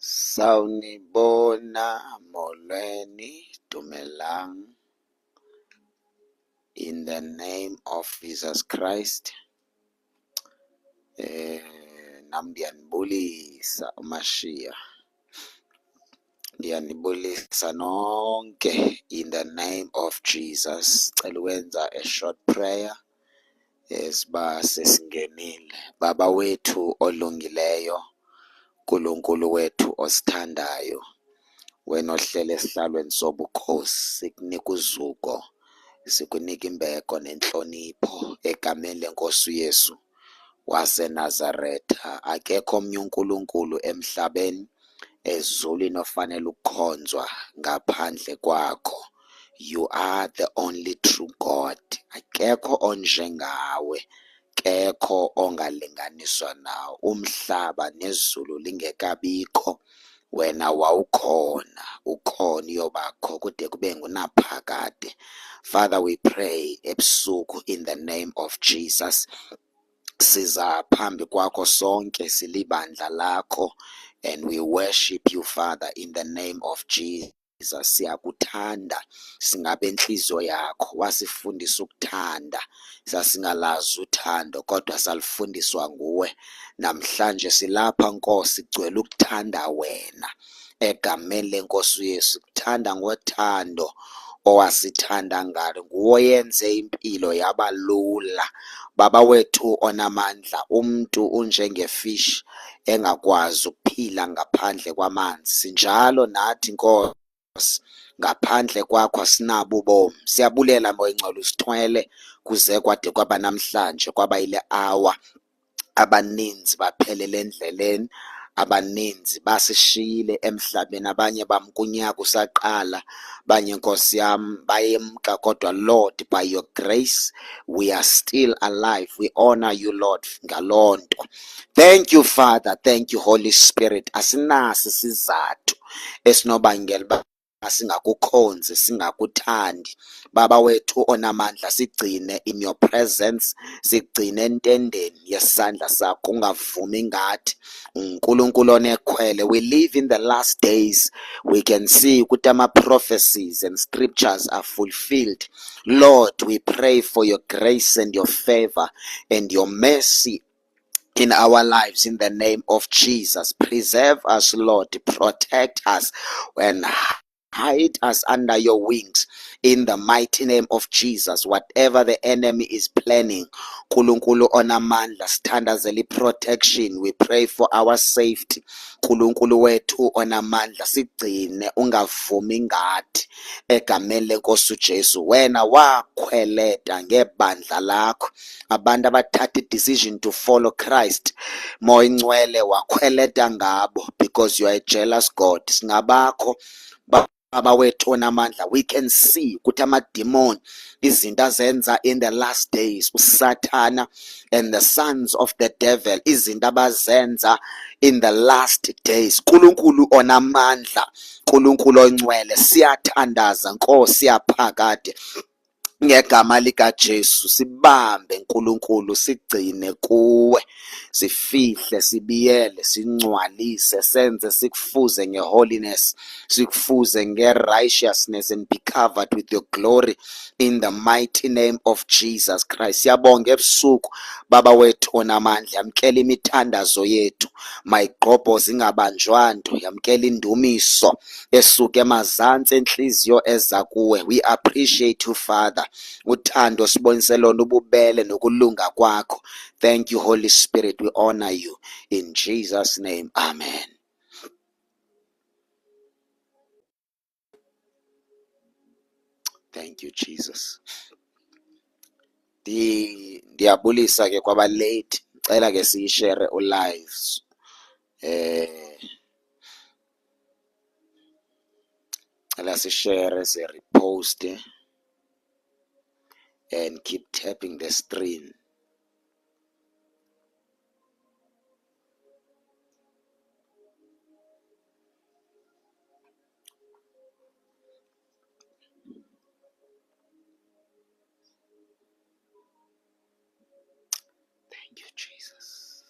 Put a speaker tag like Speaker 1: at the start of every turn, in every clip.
Speaker 1: Sawubona, molweni, dumelang. In the name of Jesus Christ. Nam ndiyanibulisa uMashiya. Ndiyanibulisa nonke in the name of Jesus. Cela ukwenza a short prayer. Siba sesingenile. Baba wethu olungileyo, uNkulunkulu wethu osithandayo, wena ohlele esihlalweni sobukhosi, sikunika uzuko, sikunika imbeko nenhlonipho egameni lenkosi uYesu waseNazaretha. Akekho omnye uNkulunkulu emhlabeni ezulwini ofanele ukukhonzwa ngaphandle kwakho. You are the only true God. Akekho onjengawe, kekho ongalinganiswa nawe. Umhlaba nezulu lingekabikho, wena wawukhona, ukhona uyobakho kude kube ngunaphakade. Father, we pray ebusuku in the name of Jesus. Siza phambi kwakho sonke silibandla lakho, and we worship you, Father, in the name of Jesus. Siyakuthanda singabe inhliziyo yakho, wasifundisa ukuthanda, sasingalazi uthando kodwa salifundiswa nguwe. Namhlanje silapha Nkosi, gcwele ukuthanda wena egameni lenkosi uYesu. Kuthanda ngothando owasithanda ngalo, nguwe yenze impilo yaba lula. Baba wethu onamandla, umuntu unjengefish engakwazi ukuphila ngaphandle kwamanzi, sinjalo nathi Nkosi, ngaphandle kwakho asinabo ubomi. Siyabulela Moya Ngcwele, usithwele kuze kwade kwaba namhlanje, kwaba ile hour. Abaninzi baphelele endleleni, abaninzi basishiyile emhlabeni, abanye bamkunyaka usaqala, abanye Nkosi yami bayemka, kodwa Lord, by your grace we are still alive. We honor you Lord ngaloo nto. Thank you Father, thank you Holy Spirit. Asinasi isizathu esinobangela uba singakukhonzi, singakuthandi. Baba wethu onamandla, sigcine in your presence, sigcine entendeni yesandla sakho, ungavumi ngathi. uNkulunkulu onekhwele. We live in the last days. We can see ukuthi ama-prophecies and scriptures are fulfilled. Lord, we pray for your grace and your favor and your mercy in our lives in the name of Jesus. Preserve us, Lord, protect us and hide us under your wings in the mighty name of Jesus. Whatever the enemy is planning, Nkulunkulu onamandla, sithandazela protection. We pray for our safety. Nkulunkulu wethu onamandla, sigcine ungavumi ngathi egameni lenkosi uJesu. Wena wakhweleta ngebandla lakho abantu abathatha i-decision to follow Christ. Moya Ngcwele wakhweleta ngabo because you are a jealous God. Singabakho Baba wethu onamandla, we can see ukuthi amademon, izinto azenza in the last days, uSathana and the sons of the devil, izinto abazenza in the last days. Nkulunkulu onamandla, Nkulunkulu ongcwele, siyathandaza Nkosi yaphakade ngegama likaJesu. Sibambe Nkulunkulu, sigcine kuwe, sifihle, sibiyele, singcwalise, senze sikufuze ngeholiness, sikufuze ngerighteousness, and be covered with your glory in the mighty name of Jesus Christ. Siyabonga ebusuku Baba wethu onamandla, yamkela imithandazo yethu, mayigqobho zingabanjwanto, yamkela indumiso esuka emazantsi enhliziyo eza kuwe. We appreciate you Father, uthando sibonise lona, ububele nokulunga kwakho. Thank you Holy Spirit, we honor you in Jesus name, amen. Thank you Jesus. Ndiyabulisa ke kwaba late, cela ke siyishare lives cela sishare repost and keep tapping the screen. Thank you Jesus.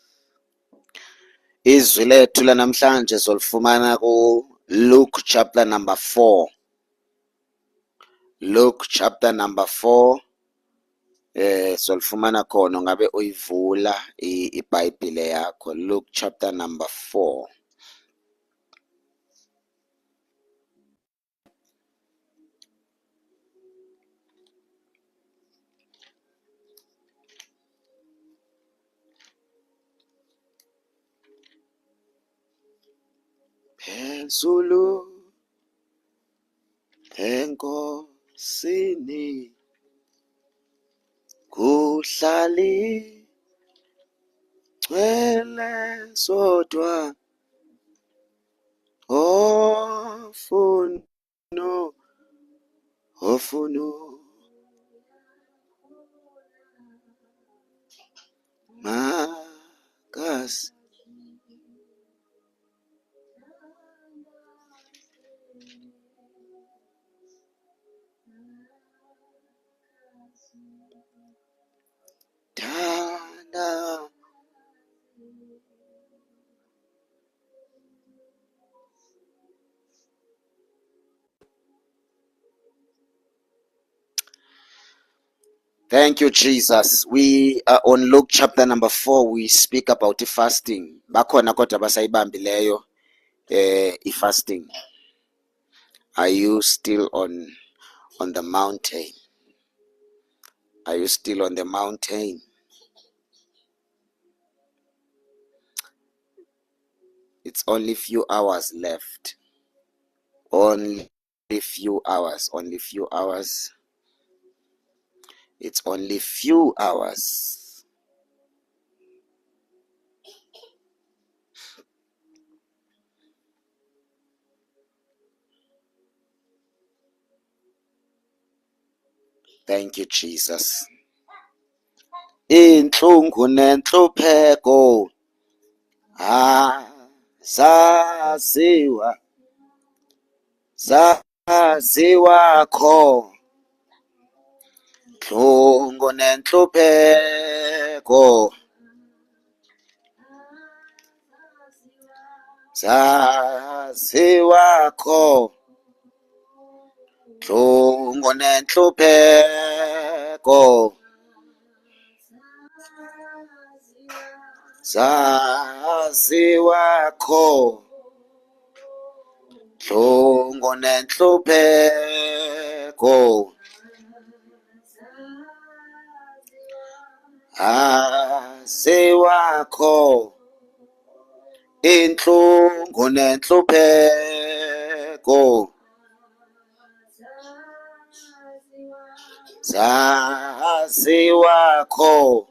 Speaker 1: Izwi lethu lanamhlanje solifumana ku Luke chapter number 4. Luke chapter number 4. Solifumana khona ngabe uyivula iBhayibhile yakho. Luke chapter number 4. Phezulu enkosini kuhlali gcwele sodwa ofuna makazi. Thanda Thank you, Jesus. We are on Luke chapter number 4. We speak about fasting. Bakhona kodwa basayibambileyo fasting. Are you still on the mountain? Are you still on the mountain? It's only few hours left. Only few hours. Only few hours. It's only few hours. Thank you, Jesus. Inhlungu nenhlupheko zaziwa kho. Inhlungu nenhlupheko zaziwa kho. Inhlungu nenhlupheko zaziwa kho. Inhlungu nenhlupheko zaziwa kho. Inhlungu nenhlupheko zaziwa kho.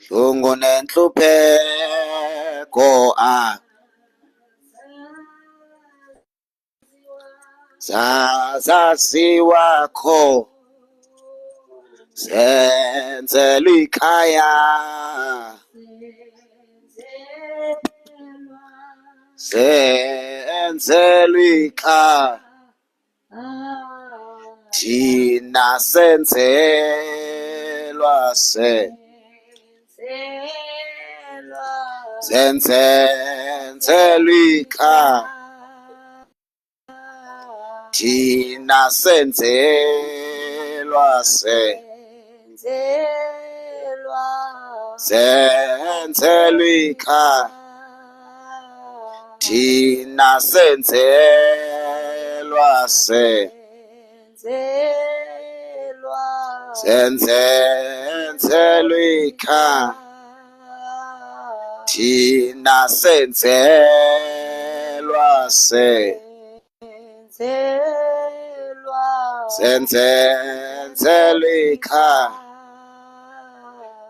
Speaker 1: Inhlungu nenhlupheko zaziwa kho. Senzelwa ikhaya, senzelwa ikhaya, thina senzelwa senzelwa ikhaya, thina senzelwa senzelwa ikhaya, thina senzelwa senzelwa ikhaya, thina senzelwa senzelwe ikhaya,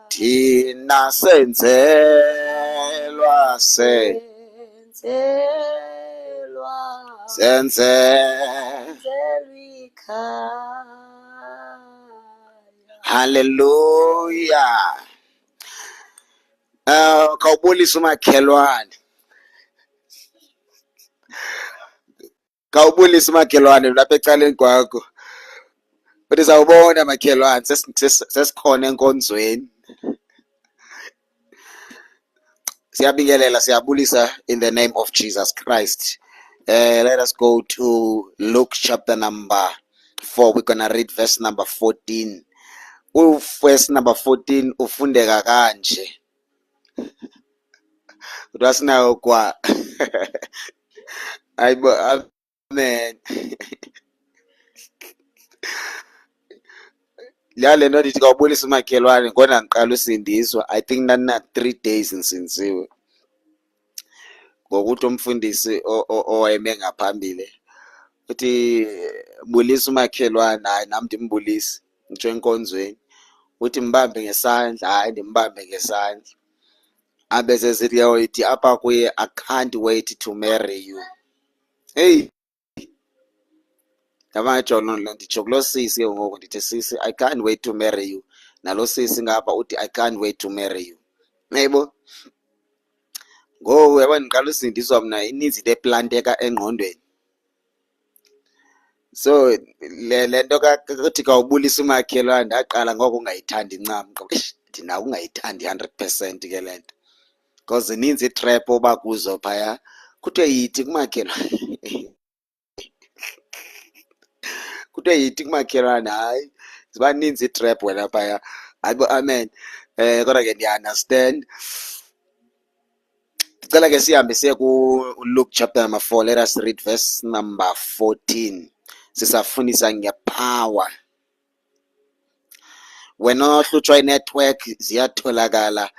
Speaker 1: thina senzelwa senzelwa ikhaya. Hallelujah. Kawubulisa umakhelwane. Kawubulisa umakhelwane lapha ecaleni kwakho. Uthi sawubona makhelwane, sesikhona enkonzweni. Siyabingelela, siyabulisa in the name of Jesus Christ. Let us go to Luke chapter number 4. We're going to read verse number 14. Verse number 14 ufundeka kanje. Udwasinayo kwa. Ayibo, amen. Lale nto ndithi kawubulisa umakhelwane ngona ngiqala usindiswa. I think nana 3 days ngisinziwe. Ngokuthi umfundisi owayeme ngaphambili uthi bulisa umakhelwane, hayi nami ndimbulisi ngitsho enkonzweni. Uthi mbambe ngesandla, hayi ndimbambe ngesandla. Abese sithi yayithi apha kuye, I can't wait to marry you. Hey, ngamajono lo nditsho kulo sisi ke ngoku ndithi sisi, I can't wait to marry you. Nalo sisi ngapha uthi I can't wait to marry you. Yebo, ngoku yabona ndiqala usindiswa mna, ininzi leplanteka engqondweni. So le nto kathi kawubulisa umakhelwane ndaqala ngoko ungayithandi ncam. Ndina ungayithandi 100% ke le nto, because ininzi itrap oba kuzo phaya. Kuthiwe yithi kumakhelwane. Kuthiwe yithi kumakhelwane, hayi ziba ninzi itrap wena phaya. Hayibo, amen. Kodwa ke ndiya-understand. Ndicela ke sihambe siye kuLuke chapter number 4. Let us read verse number 14. Sisafundisa ngepower. Wena ohlutshwa inetwork ziyatholakala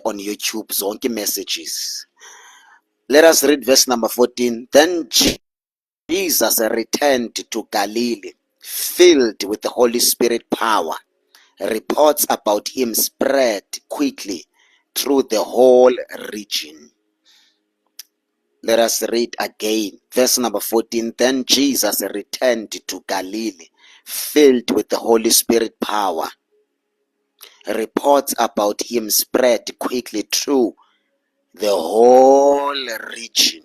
Speaker 1: on YouTube zonke messages. Let us read verse number 14. Then Jesus returned to Galilee, filled with the Holy Spirit power. Reports about him spread quickly through the whole region. Let us read again. Verse number 14. Then Jesus returned to Galilee, filled with the Holy Spirit power. Reports about him spread quickly through the whole region.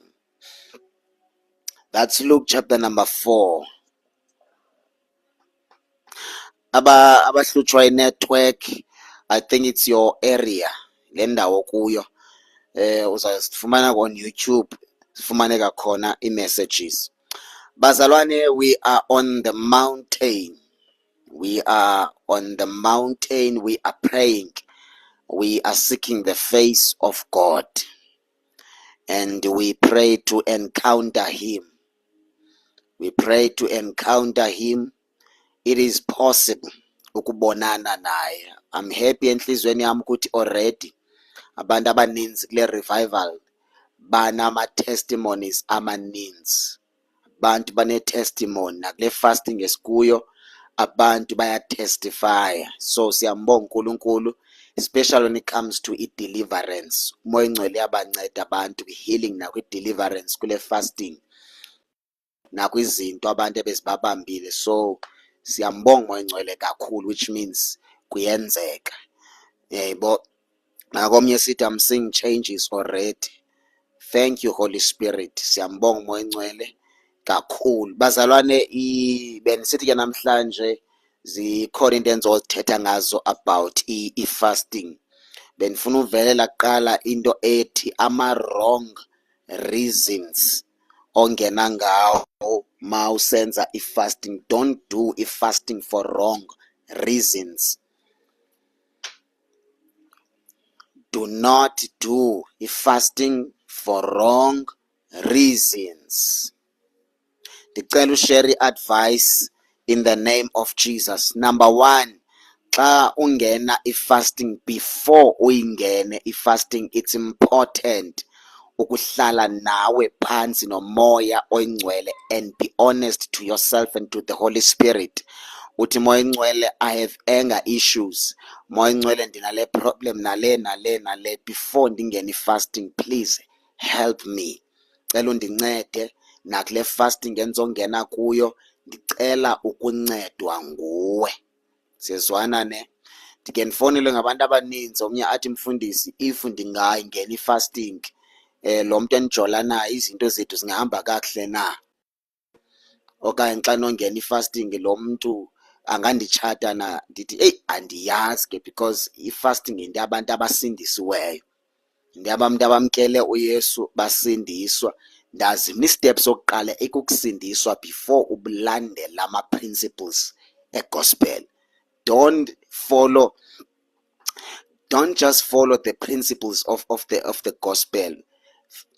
Speaker 1: That's Luke chapter number 4. Abahlutshwa network, I think it's your area. Le ndawo kuyo. Uzasifumana on YouTube. Sifumaneka khona i-messages. Bazalwane, we are on the mountain. We are on the mountain. We are praying. We are seeking the face of God. And we pray to encounter him. We pray to encounter him. It is possible ukubonana naye. I'm happy enhlizweni yami ukuthi already abantu abaninzi kule revival banama testimonies amaninzi. Abantu bane testimony nakule fasting esikuyo, abantu bayatestify. So siyambonga uNkulunkulu, especially when it comes to deliverance. Umoya Ngcwele yabanceda abantu healing nakwi deliverance kule fasting nakwizinto abantu ebezibabambile. So siyambonga Umoya Ngcwele kakhulu, which means kuyenzeka. Yebo, nakomnye sithi I'm seeing changes already. Thank you Holy Spirit. Siyambonga Umoya Ngcwele kakhulu. Bazalwane, benisithi ke namhlanje zikhona into endizothetha ngazo about i-fasting. Benifuna uvelela kuqala into ethi ama-wrong reasons ongena ngawo ma usenza i-fasting. Don't do i-fasting for wrong reasons. Do not do i-fasting for wrong reasons. Ndicela ushare i-advice in the name of Jesus. Number 1, xa ungena i-fasting, before uyingene i-fasting, it's important ukuhlala nawe phansi nomoya oyingcwele and be honest to yourself and to the Holy Spirit. Uthi moya ingcwele, I have anger issues. Moya ingcwele ndinale problem nale before ndingene fasting, please help me. Cela undincede nakule fasting engizongena kuyo, ndicela ukuncedwa nguwe. Siyezwana ne? Ndike ndifowunelwe ngabantu abaninzi, omnye athi mfundisi, if ndingayingena ifasting lo mntu endijola naye izinto zethu zingahamba kakuhle na? Okanye xa nongena ifasting lo mntu anganditshata na? Ndithi eyi andiyazi ke, because ifasting yinto yabantu abasindisiweyo, yinto yabantu abamkele uYesu basindiswa. Ndazi mna i-steps sokuqala ekukusindiswa before ubulandela ama-principles e-gospel. Don't just follow the principles of the gospel.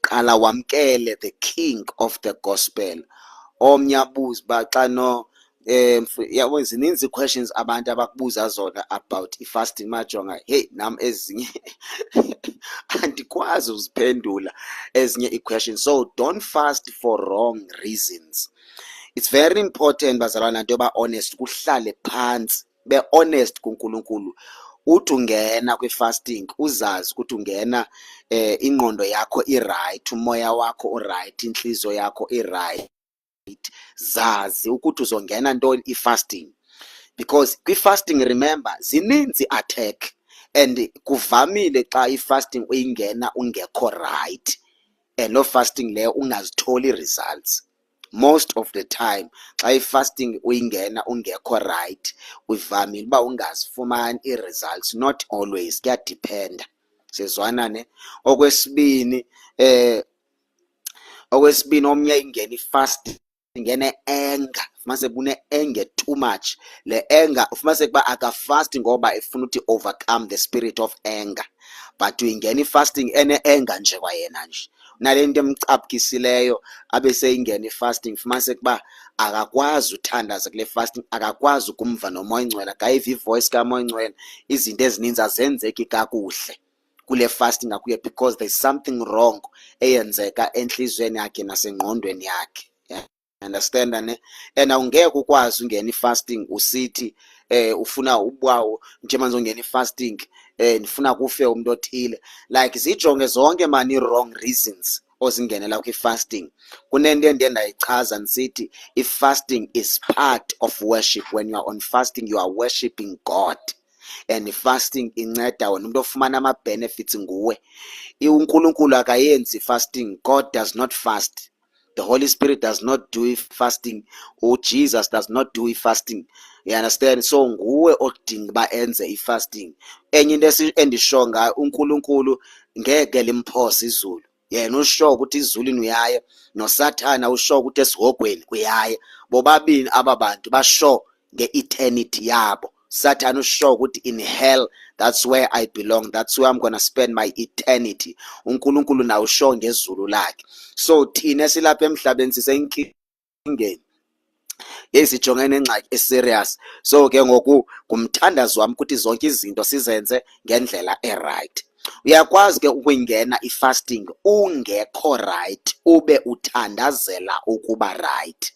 Speaker 1: Qala wamkele the king of the gospel. Omnye abuze uba xa no yabo zininzi questions abantu abakubuza zona about i-fasting, majonga hey nam ezinye andikwazi uziphendula ezinye i-questions. So don't fast for wrong reasons. It's very important bazalwana nto yoba honest, kuhlale phansi be honest kuNkulunkulu. Uthi ungena kwi-fasting uzazi ukuthi ungena ingqondo yakho i-right, umoya wakho u-right, intliziyo yakho i-right. Zazi ukuthi uzongena ntoni i-fasting, because kwi-fasting remember zininzi attack and kuvamile xa i-fasting uyingena ungekho right and lo fasting leyo ungazitholi results. Most of the time xa i-fasting uyingena ungekho right uvamile uba ungazifumani i-results, not always, kuyadependa. Sizwana ne? Okwesibini omnye ingena i-fasting ingene anger, fumanise une-anger too much. Le anger ufumanise ukuba akafasti ngoba efuna ukuthi overcome the spirit of anger, but uyingena i-fasting ene-anger nje kwayena nje, nale nto emcaphukisileyo abe seyingena i-fasting. Fumanise ukuba akakwazi uthandaza kule fasting, akakwazi ukumva nomoya ingcwele, akayiva ivoice kamoya ingcwele, izinto ezininzi azenzeki kakuhle kule fasting akuye, because there's something wrong eyenzeka enhlizweni yakhe nasengqondweni yakhe. Understand ne? And awungeke ukwazi ungena i-fasting usithi ufuna ubwawo njengoba ngizongena i-fasting ndifuna kufe umuntu othile, like zijonge zonke mani wrong reasons ozingenela kwi-fasting. Kunento endiye ndayichaza ndisithi i-fasting is part of worship. When you are on fasting you are worshiping God, and fasting inceda wena umuntu ofumana ama-benefits nguwe. uNkulunkulu akayenzi fasting, God does not fast, the Holy Spirit does not do fasting, or Jesus does not do fasting. You understand? So nguwe odinga uba enze i-fasting. Enye into endisho ngayo, uNkulunkulu ngeke limphose izulu. Yena usho ukuthi izulwini uyaya, noSathana usho ukuthi esihogweni uyaya. Bobabili aba bantu basho nge-eternity yabo. Satan usho ukuthi in hell, that's where I belong, that's where I'm going to spend my eternity. uNkulunkulu nawo usho ngezulu lakhe. So thina silapha emhlabeni sisenkingeni esijongene nengxaki eserious. So ke ngoku kumthandazo wami ukuthi zonke izinto sizenze ngendlela e-right. Uyakwazi ke ukuyingena i-fasting ungekho right ube uthandazela ukuba right,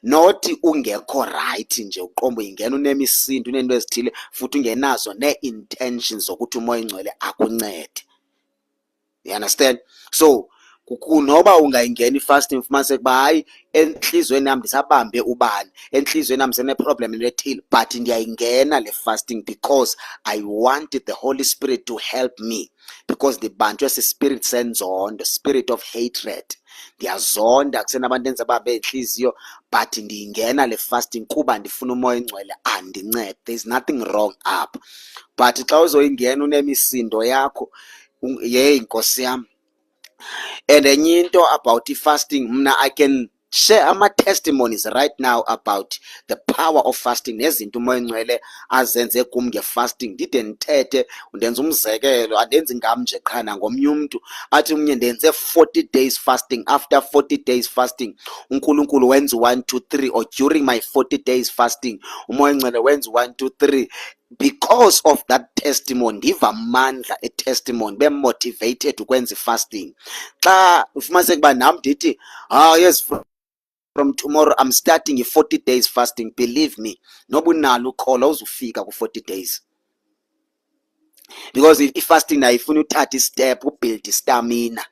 Speaker 1: not ungekho right nje uqombo ingena unemisindo unento ezithile futhi ungenazo ne-intentions zokuthi umoya ingcwele akuncede. You understand? So noba ungayingena i-fasting ufumanise ukuba hayi enhlizweni yami ndisabambe ubani, enhlizweni yami sene-problem ethile, but ndiyayingena le fasting because I wanted the Holy Spirit to help me, because ndibanjwe si-spirit senzondo, spirit of hatred. Ndiyazonda kusenabantu enza babe inhliziyo, but ndiyingena le fasting kuba ndifuna umoya ingcwele andincede. There's nothing wrong up. But xa uzoyingena unemisindo yakho, yeyi Nkosi yami. And enye into about fasting, mna I can share ama-testimonies right now about the power of fasting nezinto umoya ingcwele azenze kum nge-fasting. Ndide ndithethe ndenza umzekelo, andenzi ngam nje qha nangomnye umntu athi umnye ndenze 40 days fasting. After 40 days fasting uNkulunkulu wenza 1 2 3, or during my 40 days fasting umoya ingcwele wenza 1 2 3. because of that testimony ndiva amandla etestimony bemotivated ukwenza ifasting. Xa ufumaniseke uba nam ndithi yes, from tomorrow I'm starting a 40 days fasting, believe me, noba unalo ukholo uzufika ku-40 days, because i-fasting nayo ifuna uthatha istep ubuild istamina,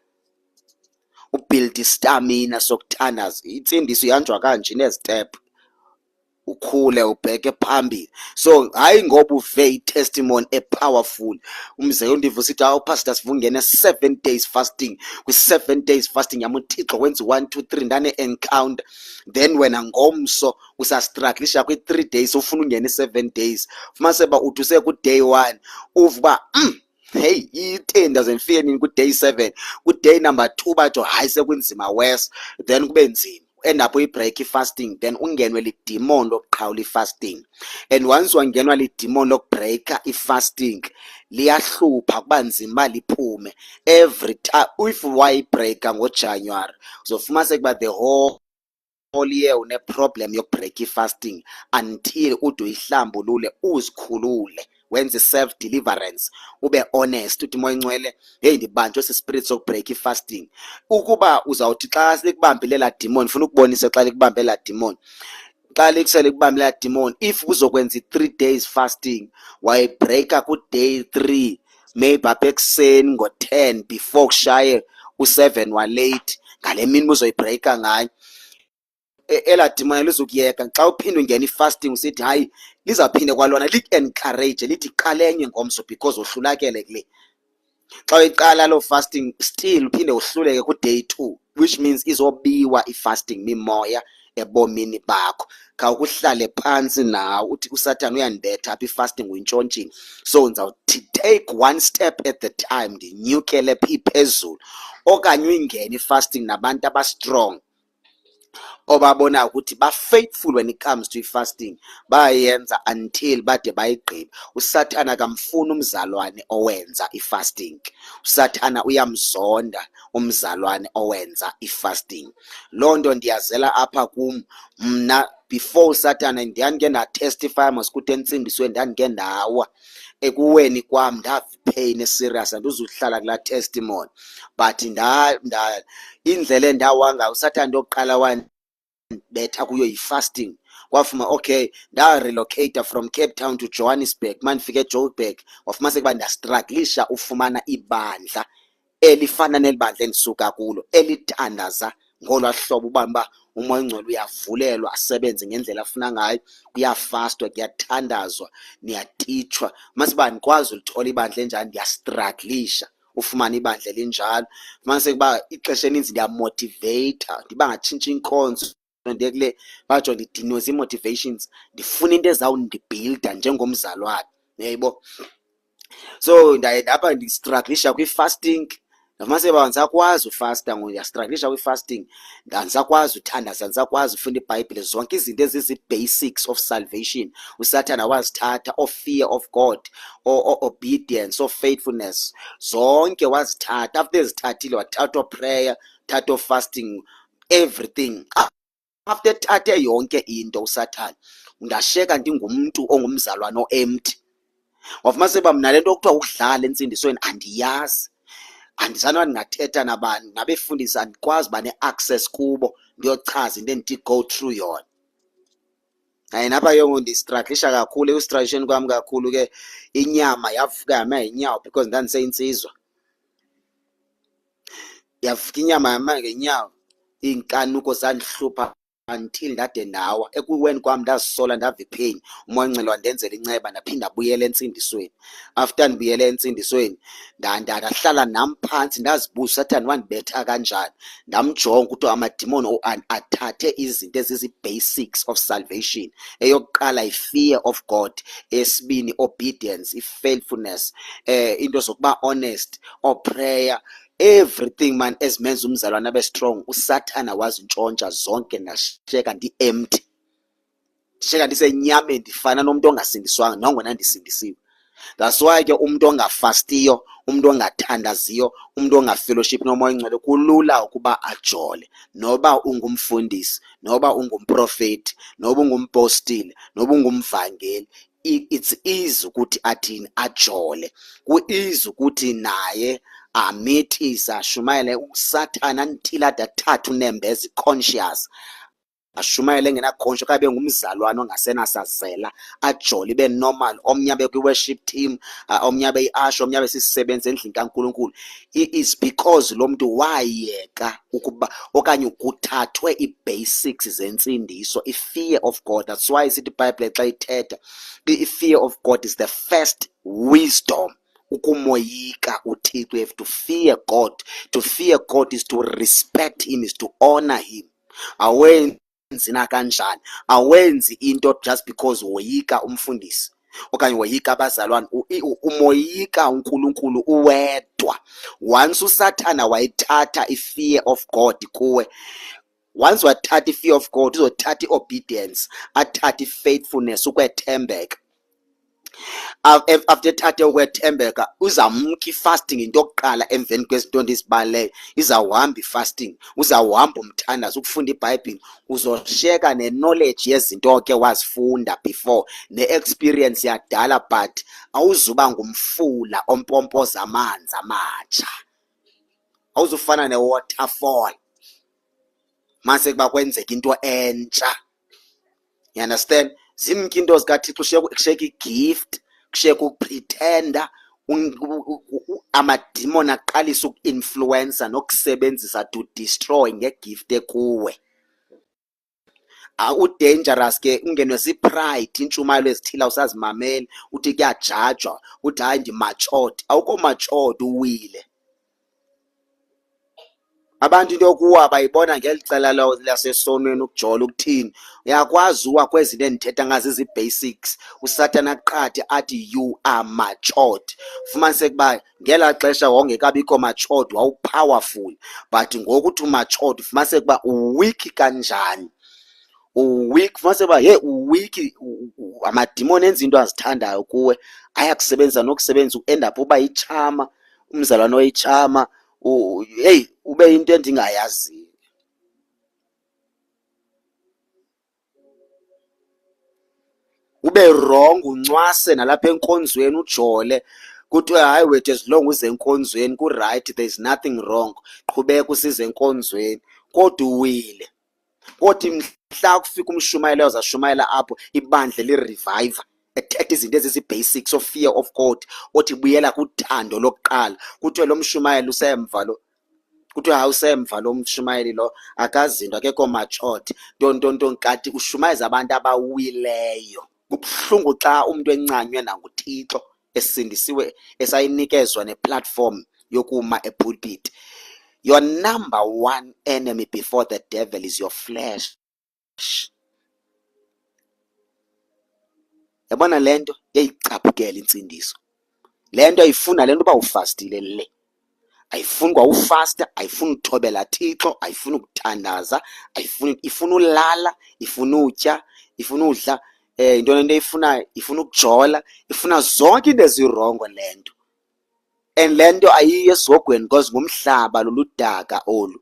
Speaker 1: ubuild istamina sokuthandaza. Intsindiso ihanjwa kanje nezitep, ukhule ubheke phambili. So hayi ngoba uve i-testimony epowerful umzekelo ndiva usithi pastor sivungene 7 days fasting, kwi-7 days fasting yam uThixo wenza 1 2 3 ndane-encounter, then wena ngomso usastrugglisha kwi-3 days ufuna ungena i-7 days, fumanise uba uthi usekuday 1 uva uba hey ithenda zendifike nini ku-day 7, ku-day number 2 batsho hayi sekunzima wes, then kube nzima end up uyibreak i-fasting, then ungenwe lidemon lokuqhawula i-fasting. And once wangenwa lidemon lokubreaka i-fasting liyahlupha kuba nzima uba liphume. Every time if wayibreaka ngoJanuary uzofumaniseka uba the whole year une-problem yokubreak i-fasting until ude uyihlambulule uzikhulule wenze self deliverance, ube honest uthi moya ingcwele hey ndibanjwe sispirit sokubreak i-fasting. Ukuba uzawuthi xa likubambile la demon, funa ukubonisa xa likubambe la demon, xa likusele kubambe la demon, if uzokwenza i-3 days fasting wayibreaka ku-day 3 maybe apha ekuseni ngo-10 before kushaye u-7 walate, ngale mini buzoyibreaka ngayo ela demon lizokuyeka. Xa uphinde ungena i-fasting usithi hayi lizawuphinde kwalona liku-encourage lithi qalenye ngomso because uhlulakele kule. Xa uyiqala loo fasting still uphinde uhluleke ku-day 2, which means izobiwa i-fasting mimoya ebomini bakho. Khawukuhlale phantsi nawe uthi uSathane uyandibetha apha i-fasting uyintshontshile, so ndizawuthi take one step at the time ndinyukele phi phezulu, okanye uyingene i-fasting nabantu abastrong obabona ukuthi ba-faithful when it comes to fasting, bayenza until bade bayigqibe. USathane akamfuni umzalwane owenza i-fasting, uSathane uyamzonda umzalwane owenza i-fasting. Loo nto ndiyazela apha kum mna before uSathane ndandike ndatestify masikuthi entsindisweni ndandike ndawa ekuweni kwam ndava ipain eserious andizuhlala kulaa testimony, but indlela endawa ngayo uSathane into yokuqala betha kuyo yi-fasting. Kwafuma okay ndarelocate from Cape Town to Johannesburg, mandifike eJoburg wafumaniseka uba ndastrugglisha ufumana ibandla elifana nelibandla endisuka kulo elithandaza ngolwaa hlobo uba umoya ongcwele uyavulelwa asebenze ngendlela afuna ngayo, kuyafastwa kuyathandazwa niyatitshwa. Masiba andikwazi ulithola ibandla enjalo ndiyastrugglisha ufumana ibandla elinjalo. Fumaniseka uba ixesha eninzi ndiyamotiveyitha ndiba ngatshintshi inkonzo ndiye kule batsho ndidinoza ii-motivations, ndifuna into ezawundibhilda njengomzalwane, yayibo. So ndapha ndistrugglisha kwi-fasting, ndafumaniseka uba andisakwazi ufasta ngoku ndiyastrugglisha kwi-fasting, andisakwazi uthandaza, andisakwazi ufunda iBhayibhile. Zonke izinto ezizi-basics of salvation uSathane wazithatha, of fear of God, obedience, of faithfulness, zonke wazithatha. After ezithathile wathatha prayer, thatha fasting, everything. After ethathe yonke into uSathane ndashiyeka ndingumntu ongumzalwane o-empty. Wafumaniseka uba mna le nto kuthiwa ukudlala entsindisweni andiyazi, andizanwa ndingathetha nabani nabefundisi, andikwazi uba ne-access kubo ndiyochaza into endithi go through yona. Napha ke ngoku ndistrugglisha kakhulu, ekustrugglisheni kwam kakhulu ke inyama yavuka yama yinyawo because ndandiseyinsizwa, yavuka inyama yama ngenyawo, iinkanuko zandihlupha until ndade ndawa. Ekuweni kwam ndazisola ndava ipain, umoya ongcwele wandenzela inceba ndaphinda abuyela entsindisweni. After ndibuyele entsindisweni ndahlala nam phantsi ndazibuza uSathane wandibetha kanjani, ndamjonga ukuthi amadimoni athathe izinto ezizi-basics of salvation. Eyokuqala i-fear of God, eyesibini obedience, i-faithfulness, into zokuba honest, prayer, everything man ezimenza umzalwane abe strong. uSathane wazintshontsha zonke ndashiyeka ndi-empty, ndishiyeka ndisenyameni ndifana nomntu ongasindiswanga nangona ndisindisiwe. That's why ke umntu ongafastiyo, umntu ongathandaziyo, umntu ongafellowship nomoya ongcwele kulula ukuba ajole, noba ungumfundisi, noba ungumprofeti, noba ungumpostile, noba ungumvangeli. it's easy ukuthi athini ajole, ku-easy ukuthi naye amithisa ashumayele usathana until ade athathe unembeza conscious, ashumayele engenakhonsho kabe ngumzalwane ongasenasazela, ajole ibe normal, omnye abe kwi-worship team, omnye abe yi-usher, omnye abe sisisebenzi endlini kaNkulunkulu. Is because lo muntu wayeka ukuba okanye kuthathwe i-basics zensindiso, i-fear of God. That's why isithi iBhayibhile xa ithetha i-fear of God is the first wisdom. Ukumoyika uThixo, you have to fear God. To fear God is to respect him, is to honor him. Awenzi na kanjani, awenzi into just because woyika umfundisi okanye woyika abazalwane, umoyika uNkulunkulu uwedwa. Once usathana wayithatha i-fear of God kuwe, once wathatha i-fear of God, uzothatha i-obedience, athatha i-faithfulness, ukwethembeka. After ethathe ukwethembeka, uzamka i-fasting into yokuqala emveni kwezinto ezibaluleke, izawuhamba i-fasting, uzawuhamba umthandazo, ukufunda iBhayibhile, uzosheka ne-knowledge yezinto oke wazifunda before, ne-experience yadala, but awuzuba ngumfula ompompoza amanzi amatsha, awuzufana ne-waterfall mase kuba kwenzeka into entsha. You understand? Zimke into zikaThixo, kushiyeka i-gift, kushiyeka ukupretenda, amadimoni aqalisa uku-influencer nokusebenzisa to destroy ngegift ekuwe. Udangerous ke ungenwe zipride, intshumayelo ezithile usazimameli, uthi kuyajajwa, uthi hayi ndi-matured. Awukho matured, uwile. Abantu into yokuwa bayibona ngeli cala lasesonweni, ukujola ukuthini. Uyakwazi uwa kwezinto endithetha ngazo ezi-basics, usathana aqathe athi you are matured. Fumaniseke uba ngela xesha wawungekabikho matured wawupowerful, but ngoku uthi umatured fumaniseke uba uweak kanjani. Uweak, fumaniseke uba ye uweak, amadimoni enza into azithandayo kuwe, ayakusebenza nokusebenza, u-end up uba yitshama, umzalwane oyitshama, hey ube into endingayaziyo. Ube wrong, uncwase nalapha enkonzweni, ujole kuthiwe hayi wethu as long uze enkonzweni ku-right, there is nothing wrong, qhubeka usize enkonzweni, kodwa uwile. Kodwa mhla kufika umshumayeli ozashumayela apho ibandla li-revive, ethetha izinto ezizii-basics of fear of God, othi buyela kuthando lokuqala, kuthiwe lo mshumayeli usemva lo, kuthiwe awusemva lo mshumayeli lo, akazinto, akekho matured, ntontonto, kanti ushumayeza abantu abawileyo. Kubuhlungu xa umuntu encanywe nanguThixo, esindisiwe, esayinikezwa neplatform yokuma epulpit. Your number one enemy before the devil is your flesh. Yabona le nto yayicaphukela intsindiso. Le nto ayifuna, le nto uba ufastile le, ayifuni kwa ufasta, ayifuni ukuthobela Thixo, ayifuni ukuthandaza, ifuna ulala, ifuna utya, ifuna udla, into nento eyifunayo, ifuna ukujola, ifuna zonke into ezirongo le nto. And le nto ayiyo esogweni because ngumhlaba loludaka olu.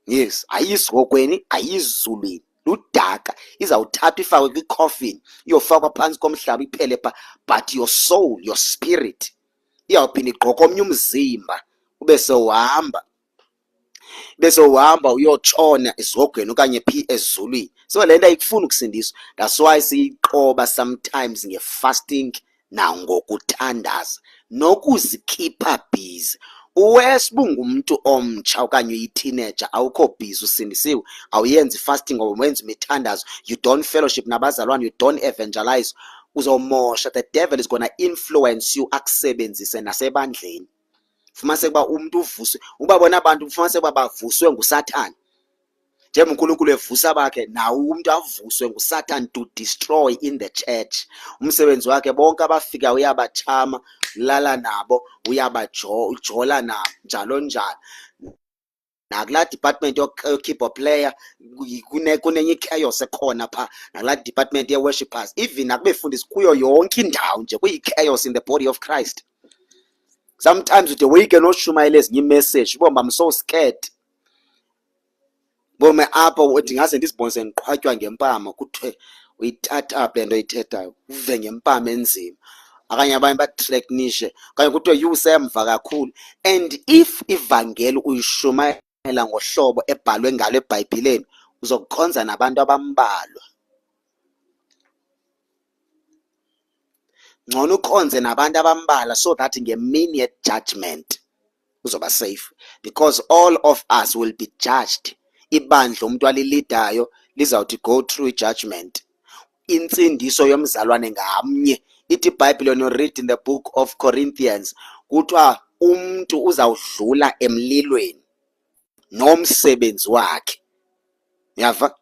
Speaker 1: Yes, ayizogweni, ayizulwini, ludaka, izawuthathwa ifakwe kwi-coffin, iyofakwa phantsi komhlaba iphele pha, but your soul, your spirit, iyawuphinda igqoke omnye umzimba, ube sewuhamba uyotshona ezogweni okanye phi ezulwini. So le nto ayikufuni ukusindiswa. That's why siyiqoba sometimes nge-fasting nangokuthandaza nokuzikhipha busy. Uwesibungumntu omtsha okanye uyi-teenager, awukho busy, usindisiwe, awuyenzi fasting, awenzi imithandazo, you don't fellowship nabazalwane, you don't evangelize, uzomosha. The devil is gonna influence you, akusebenzise nasebandleni. Fumaniseke uba umntu uvuswe, uba bona abantu fumaniseke uba bavuswe nguSathane. Njengoba uNkulunkulu evusa bakhe, nawo umntu avuswe nguSathane to destroy in the church. Umsebenzi wakhe bonke abafika uyabatshama, ulala nabo, uyabajola nabo, njalo njalo. Nakulaa department yo-keyboard player kunenye i-chaos ekhona phaa, nakulaa department ye-worshippers, even nakubefundisi, kuyo yonke indawo nje kuyi-chaos in the body of Christ. Sometimes ude woyike noshumayela ezinye iimessage, ubomba I'm so scared. bome apha ndingaze ndizibone sendiqhwatywa ngempama kuthiwe uyithatha apha le nto oyithethayo uve ngempama enzima. Akanye abanye batracknishe okanye kuthiwe usemva kakhulu. And if ivangeli uyishumayela ngohlobo ebhalwe ngalo eBhayibhileni uzokukhonza nabantu abambalwa. Ngcono ukhonze nabantu abambalwa so that ngemini ye-judgment uzoba safe, because all of us will be judged. Ibandla umuntu alilidayo lizawuthi go through judgment. Insindiso yomzalwane ngamnye ithi iBhayibhile, when you read in the book of Corinthians, kuthiwa umuntu uzawudlula emlilweni nomsebenzi wakhe. Yava?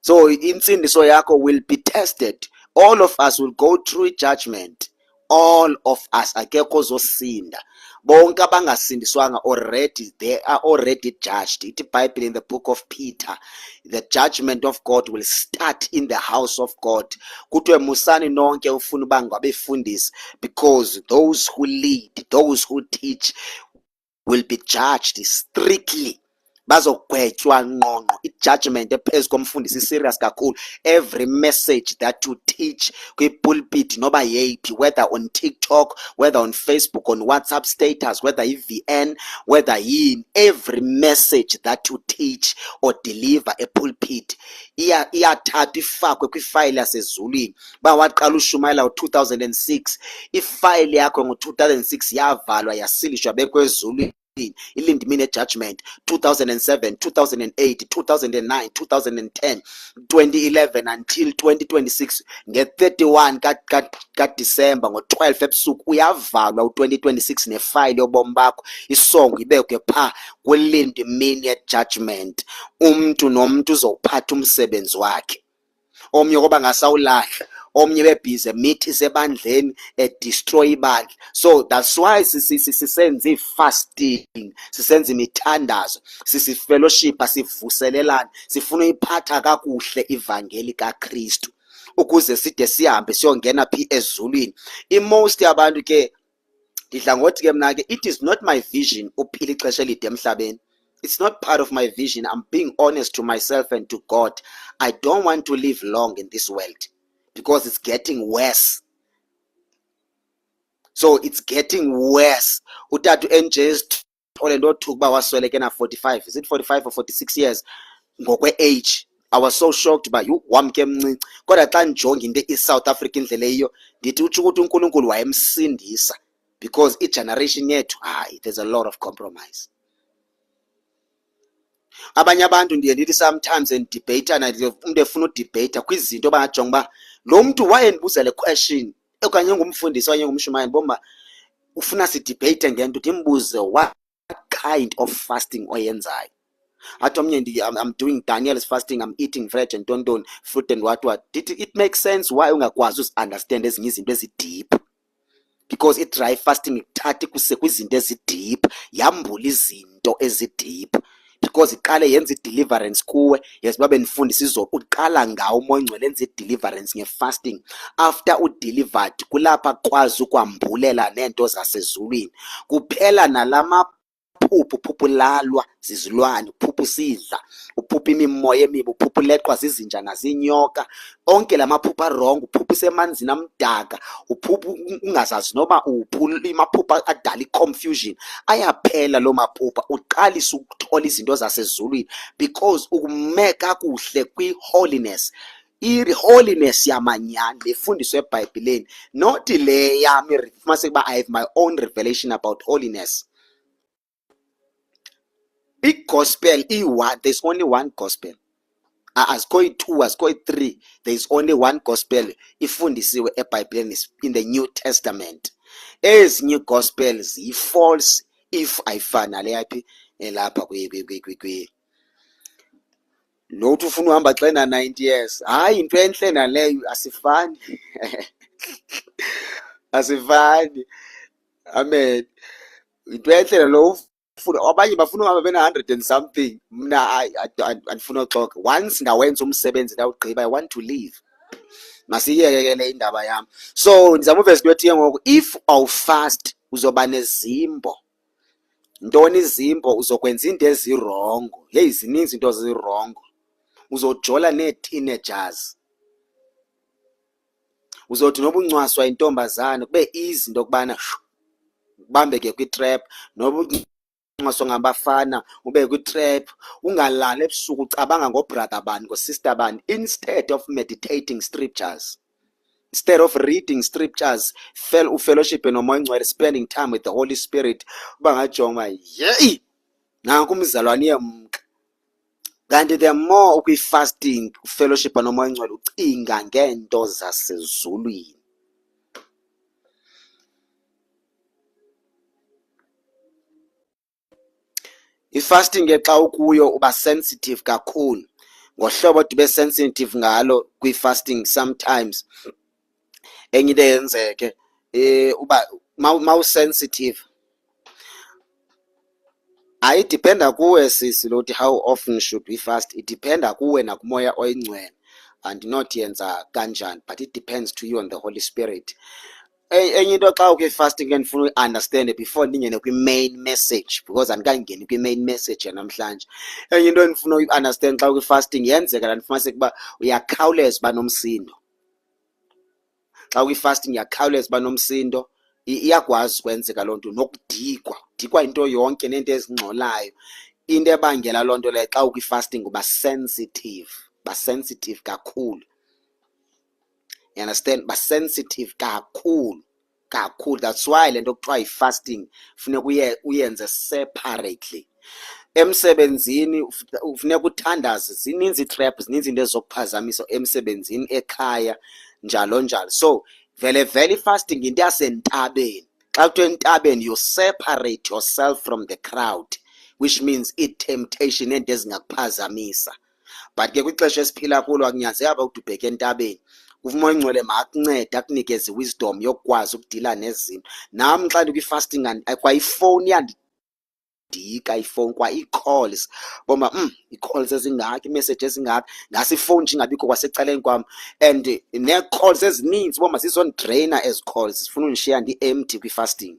Speaker 1: So insindiso yakho will be tested. All of us will go through judgment. All of us, akekho ozosinda. Bonke abangasindiswanga already, they are already judged. Ithi iBhayibhile in the book of Peter, the judgment of God will start in the house of God. Kuthiwe musani nonke ufuna uba ngabefundisi, because those who lead, those who teach will be judged strictly. Bazogwetywa ngqongqo. I-judgment ephezu komfundisi serious kakhulu. Every message that you teach kwi-pulpit noba yeyiphi, whether on TikTok, whether on Facebook, on WhatsApp status, whether i-VN, whether yini, every message that you teach or deliver e-pulpit iyathathwa ifakwe kwifayile yasezulwini. Ba waqala ushumayela ngo-2006, ifayile yakho ngo-2006 yavalwa yasilishwa bekwezulwini. Ilindi mini judgment 2007, 2008, 2009, 2010, 2011 until 2026. Nge-31 kaDisemba ngo-12 ebusuku uyavalwa u-2026 nefayile yobomi bakho isongo ibekwe pha kwilindi mini judgment. Umuntu nomuntu uzowuphatha umsebenzi wakhe. Omnye ngoba ngasawulahla, omnye bebhize mithi sebandleni destroy ibandla. So that's why sisenza i-fasting, sisenza imithandazo, sisifellowship, sivuselelana, sifuna uyiphatha kakuhle ivangeli kaKristu ukuze side sihambe siyongena phi ezulwini. Most yabantu ke idla ngothi ke mna ke, it is not my vision uphila ixesha elide emhlabeni. It's not part of my vision. I'm being honest to myself and to God. I don't want to live long in this world because it's getting worse. So it's getting worse. Utatu NJ's olendo thukuba wasweleke na 45. Is it 45 or 46 years? Ngokwe age. I was so shocked by you wamke mncinci. Kodwa xa njonga into i-South Africa indlela eyiyo ndithi utsho ukuthi uNkulunkulu wayemsindisa, because i-generation yethu there's a lot of compromise. Abanye abantu ndiye ndithi sometimes ndidebeyitana, umuntu efuna udebeyitha kwizinto bangajonga uba lo mntu wayendibuza le question okanye ngumfundisi okanye ngumshumayeli bomba ufuna sidebeyithe ngento, ndimbuze what kind of fasting oyenzayo. Athi omnye I'm doing Daniel's fasting, I'm eating veg and don't fruit and what. Did it make sense why ungakwazi uzi-understand ezinye izinto ezi-deep? Because i-dry fasting ithatha ikuse kwizinto ezi-deep, yambula izinto ezi-deep, because iqale yenza i-deliverance kuwe. Yes, babe nifundisa izolo uqala ngawo umoya ongcwele enza i-deliverance nge-fasting. After u-delivered kulapha kwazi ukwambulela neento zasezulwini. Kuphela nalama uphuphu lalwa zizilwane, uphuphu sidla, uphuphu imimoya emibi, uphuphu leqwa zizinja nazinyoka. Onke lamaphuphu wrong, uphuphu semanzini amdaka, uphuphu ungazazi noba amaphuphu adala i-confusion. Ayaphela lo maphuphu, uqalisa ukuthola izinto zasezulwini, because ukume kakuhle kwi-holiness. I-holiness yamanyani lefundiswa eBhayibhileni, not le yami mase kuba I have my own revelation about holiness. I-gospel i-one, there's only one gospel. Asikho two, asikho three, there's only one gospel ifundisiwe eBhayibhileni in the New Testament. Ezinye gospels yi-false if ayifana le yaphi elapha kwi lo uthi ufuna uhamba xa na 90 years. Hayi into enhle naleyo, asifani. Asifani. Amen. Into enhle lo abanye bafuna uhamba bena 100 and something. Mna andifuna uxoxa. Once ngawenza umsebenzi ndawugqiba, I want to leave. Masiyekele indaba yami. So ndizama uvesi kwethi ngoku, if awu fast uzoba nezimbo. Ntoni izimbo? Uzokwenza into ezirongo. Hey, zininzi into ezirongo. Uzojola nee-teenagers, uzothi noba uncwaswa intombazana kube easy into yokubana ubambeke kwitrap, noba uncwaswa ngabafana ube kwitrap, ungalali ebusuku ucabanga ngobrother bani ngosister bani, instead of meditating scriptures, instead of reading scriptures, ufellowship nomoya oyingcwele, spending time with the Holy Spirit, uba ngajonga yeyi nanku umzalwane yemka. Kanti the more ukwi-fasting ufellowship nomoya oyingcwele ucinga ngeento zasezulwini. I-fasting ke xa ukuyo uba sensitive kakhulu, ngohlobo odibe sensitive ngalo kwi-fasting sometimes enye into yenzeke uba mawusensitive ayidependa kuwe sisi lothi how often should we fast. Idependa kuwe nakumoya oyingcwele and not yenza kanjani, but it depends to you and the Holy Spirit. Enye into xa ukwi-fasting ke ndifuna uyi-understande before ndingene kwi-main message, because andikangeni kwi-main message yanamhlanje. Enye into endifuna uyi-understand xa ukwi-fasting yenzeka la ndifumaniseke uba uyakhawuleza uba nomsindo. Xa ukwi-fasting uyakhawuleza uba nomsindo, iyakwazi ukwenzeka loo nto, nokudikwa, udikwa into yonke neento ezingxolayo. Into ebangela loo nto leyo xa ukwi-fasting uba sensitive, basensitive kakhulu. You understand? Basensitive kakhulu. That's why le nto kuthiwa yi-fasting funeka uyenze separately. Emsebenzini ufuneka uthandaze, zininzi iitrap, zininzi into ezizokuphazamisa emsebenzini, ekhaya, njalo njalo. So vele i-fasting into yasentabeni. Xa kuthiwa entabeni you separate yourself from the crowd, which means i-temptation neento ezingakuphazamisa. But ke kwixesha esiphila kulo akunyanzelanga uba udubheke entabeni. Umoya oyingcwele makuncede akunikeze wisdom yokukwazi ukudila nezinto. Nam xa ndikwi-fasting kwa ifowuni iyandidika, ifowuni kwa ii-calls boma ii-calls ezingaka, iimessage ezingaka, ngase ifowuni nje ingabikho kwasecaleni kwam, and nee-calls ezininzi boma zizondidraina ezi calls, zifuna undishiya ndi-empty kwi-fasting.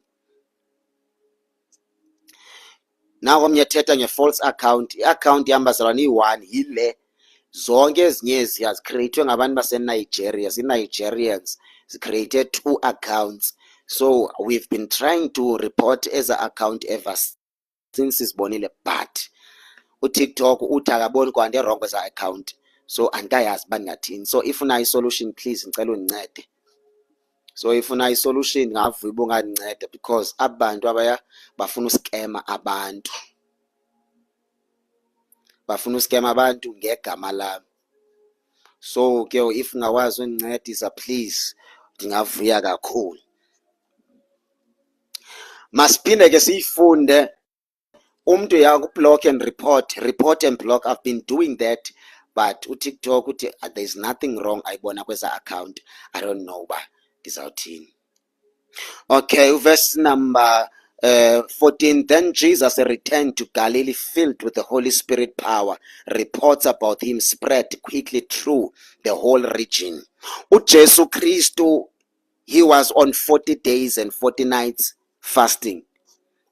Speaker 1: Naku omnye ethetha nge-false account. I-account yam bazalwane iyi-one yile. Zonke ezinye zicreatwe ngabantu baseNigeria, zii-Nigerians, zicreate 2 accounts. So we've been trying to report eza account ever since sizibonile, but uTikTok uthi akaboni kwanto erongo eza account, so andikayazi uba ndingathini. So if unayo i-solution please ndicela undincede. So if unayo i-solution ndingavuya uba ungandinceda, because aba bantu abaya bafuna uskema abantu, bafuna uskema abantu ngegama lam. So ke if ungakwazi undincedisa please ndingavuya kakhulu. Masiphinde ke siyifunde. Umntu yakublock and report and block. I've been doing that, but uTikTok uthi there's nothing wrong ayibona kweza account. I don't know ba ndizawuthini. Okay, verse number 14. Then Jesus returned to Galilee filled with the Holy Spirit power. Reports about him spread quickly through the whole region. uJesu Kristu, he was on 40 days and 40 nights fasting.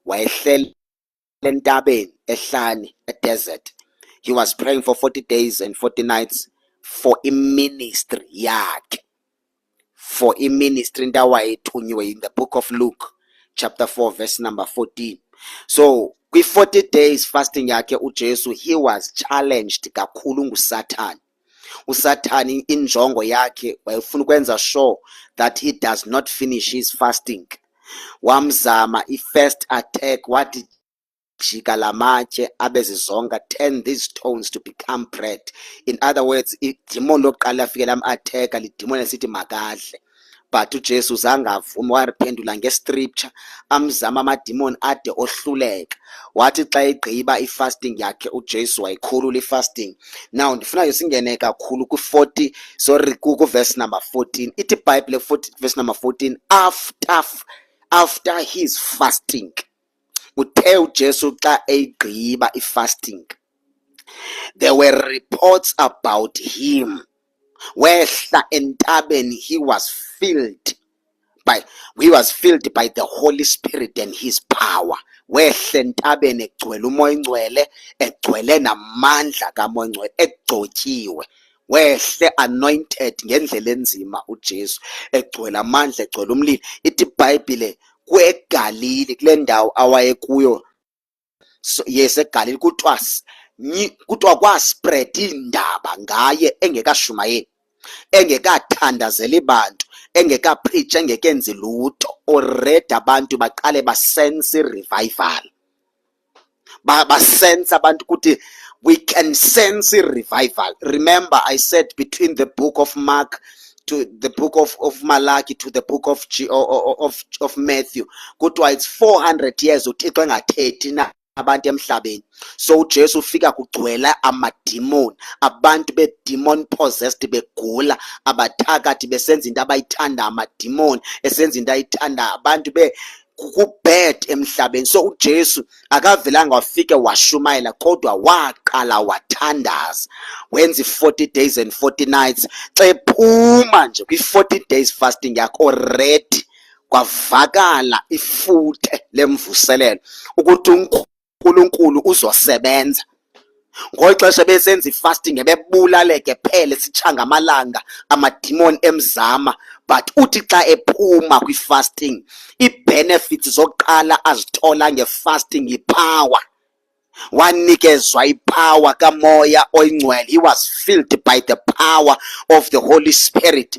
Speaker 1: Wayehleli entabeni ehlane, a desert. He was praying for 40 days and 40 nights for iministry yakhe. For iministry into awayethunyiwe in the book of Luke chapter 4 verse number 14. So kwi-40 days fasting yakhe uJesu, he was challenged kakhulu nguSatan. uSatan injongo yakhe wayefuna ukwenza sure that he does not finish his fasting. Wamzama i-first attack, wathi jika lamatye abezizonga, turn these stones to become bread. In other words, idemon lokuqala afike lam-attack lidemon esithi makadle, but uJesu zange avume, wariphendula nge-scripture, amzama amademon ade ohluleka. Wathi xa egqiba i-fasting yakhe uJesu wayikhulula i-fasting. Now ndifuna singene kakhulu ku-verse number 14. Ithi iBhayibhile verse number 14, after his fasting. Uthe uJesu xa egqiba i-fasting, there were reports about him. Wehla entabeni, he was filled by the Holy Spirit and his power. wehle entabeni egcwele umoya ingcwele, egcwele namandla kamoya ingcwele, egcotyiwe, wehle anointed ngendlela enzima uJesu, egcwele amandla, egcwele umlilo. Ithi iBhayibhile kweGalili, kule ndawo awayekuyo, yes, eGalili, kuthiwa kwaspread iindaba ngaye engekashumayeli, engekathandazeli bantu, engekapreach, engekenzi lutho. Already abantu baqale basense revival, basense abantu ukuthi we can sense revival. Remember I said between the book of Mark to the book of Malachi to the book of Matthew, kuthiwa it's 400 years uThixo engathethi na abantu emhlabeni. So uJesu ufika kugcwela amademon, abantu be-demon possessed begula, abathakathi besenza into abayithanda, amademon esenza into ayithanda, abantu kubad emhlabeni. So uJesu akavelanga wafike washumayela, kodwa waqala wathandaza, wenza 40 days and 40 nights. Xa ephuma nje kwi-40 days fasting yakho, already kwavakala ifuthe lemvuselelo ukuthi uNkulunkulu uzosebenza. Ngolixesha besenza ifasting ebebulaleke phele sitshanga amalanga amademon emzama, but uthi xa ephuma kwi-fasting, ii-benefits zokuqala azithola nge-fasting yipower. Wanikezwa ipower kamoya oyingcwele. He was filled by the power of the Holy Spirit.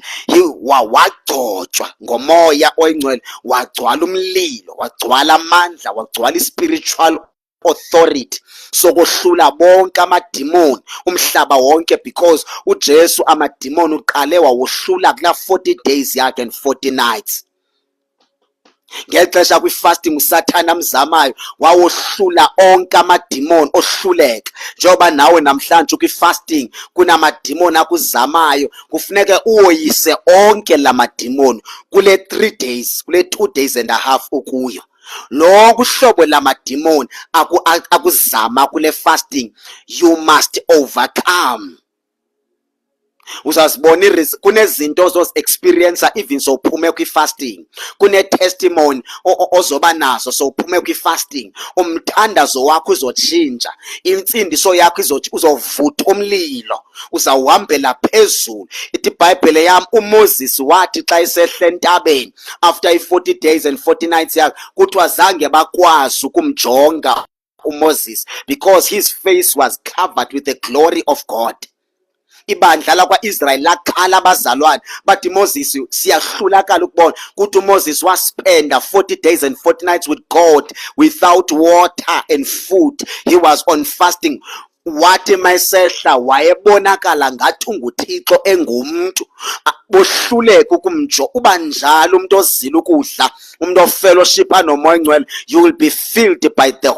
Speaker 1: Wagcotshwa ngomoya oyingcwele, wagcwala umlilo, wagcwala amandla, wagcwala spiritual authority sokohlula bonke amademon umhlaba wonke, because uJesu amademon uqale wawohlula kula 40 days yakhe and 40 nights. Ngexesha kwi-fasting uSathane amzamayo wawohlula onke amademon, ohluleka. Njengoba nawe namhlanje kwi-fasting kunamademon akuzamayo, kufuneka uwoyise onke la mademon kule 3 days, kule 2 days and a half ukuyo. Lo kuhlobo lamademon akuzama kule fasting, you must overcome. Uzazibona kunezinto ozozi-experience even sowuphume kwi-fasting, kune-testimony ozoba nazo sowuphume kwi-fasting. Umthandazo wakho uzotshintsha, intsindiso yakho uzovutha umlilo, uzawuhambela phezulu. Ithi iBhayibhile yam uMoses wathi xa esehla entabeni after i-40 days and 40 nights yakhe, kuthiwa zange bakwazi ukumjonga uMoses because his face was covered with the glory of God. Ibandla lakwa-Israyeli lakhala abazalwane bathi Moses siyahlulakala ukubona kuthi uMoses waspenda 40 days and 40 nights with God without water and food. He was on fasting. Wathi mayesehla wayebonakala ngathi unguThixo engumntu, bohluleka ukumjo. Uba njalo umuntu ozila ukudla, umuntu ofellowshipa nomoya ingcwele, you will be filled by the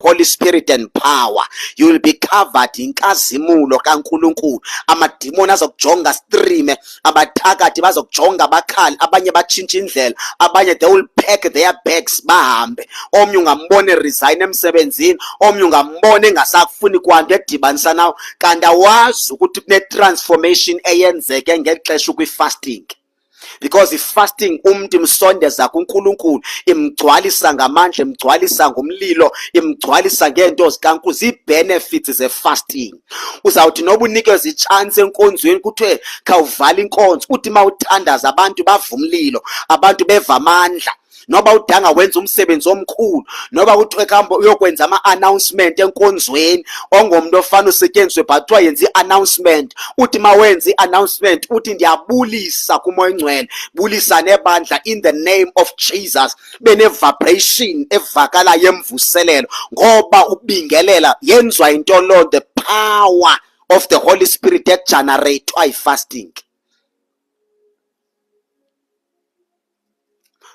Speaker 1: Holy Spirit and power. You will be covered inkazimulo kaNkulunkulu. Amademoni azokujonga streame, abathakathi bazokujonga bakhali, abanye batshintsha indlela, abanye they will pack their bags bahambe. Omnye ungambone resign emsebenzini, omnye ungambone engasakufuni kwanto edibanisa nawo, kanti awazi ukuthi kune transformation eyenzeke ngexesha kwi-fasting. Because ifasting umuntu imsondeza kuNkulunkulu, imgcwalisa ngamandla, imgcwalisa ngomlilo, imgcwalisa ngento zikaNkulunkulu. Zi-benefits ze-fasting. Uzawuthi noba unikeza ichance enkonzweni kuthiwe khawuvala inkonzo, uthi mawuthandaza abantu bava umlilo, abantu beva amandla. Noba udanga wenza umsebenzi omkhulu, noba kuthiwe kambe uyokwenza ama-announcement enkonzweni, ongomuntu ofana usetyenziswe bathiwa yenza i-announcement, uthi ma wenza i-announcement uthi ndiyabulisa kumoya ingcwele, bulisa nebandla in the name of Jesus, bene-vibration evakalayo emvuselelo, ngoba ubingelela yenziwa into lo, the power of the Holy Spirit egenerate yi-fasting.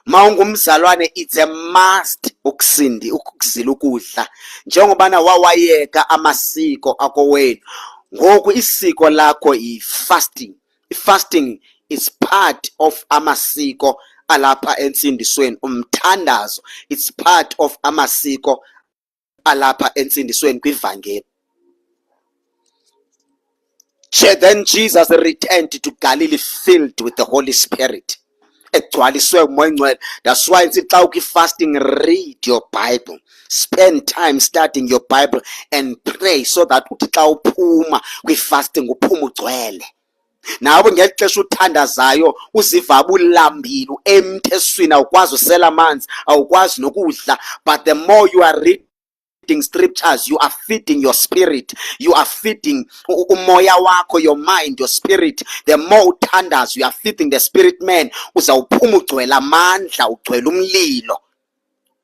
Speaker 1: Mawungumzalwane, it's a must ukuzila ukudla, njengobana wawayeka amasiko akho wenu. Ngoku isiko lakho i-fasting. I-fasting is part of amasiko alapha entsindisweni. Umthandazo, it's part of amasiko alapha entsindisweni kwivangeli. Then Jesus returned to Galilee filled with the Holy Spirit. egcwaliswe umoya oyingcwele. That's why nsithi xa ukwi-fasting, read your Bible, spend time studying your Bible and pray, so that uthi xa uphuma kwi-fasting uphuma ugcwele. Nawe ngeli xesha uthandazayo uziva bulambile, emtheswini, awukwazi usela amanzi, awukwazi nokudla, but the more you are reading scriptures, you are feeding your spirit, you are feeding umoya wakho, your mind, your spirit. The more uthandaza, you are feeding the spirit man. Uzawuphuma ugcwele amandla, ugcwele umlilo,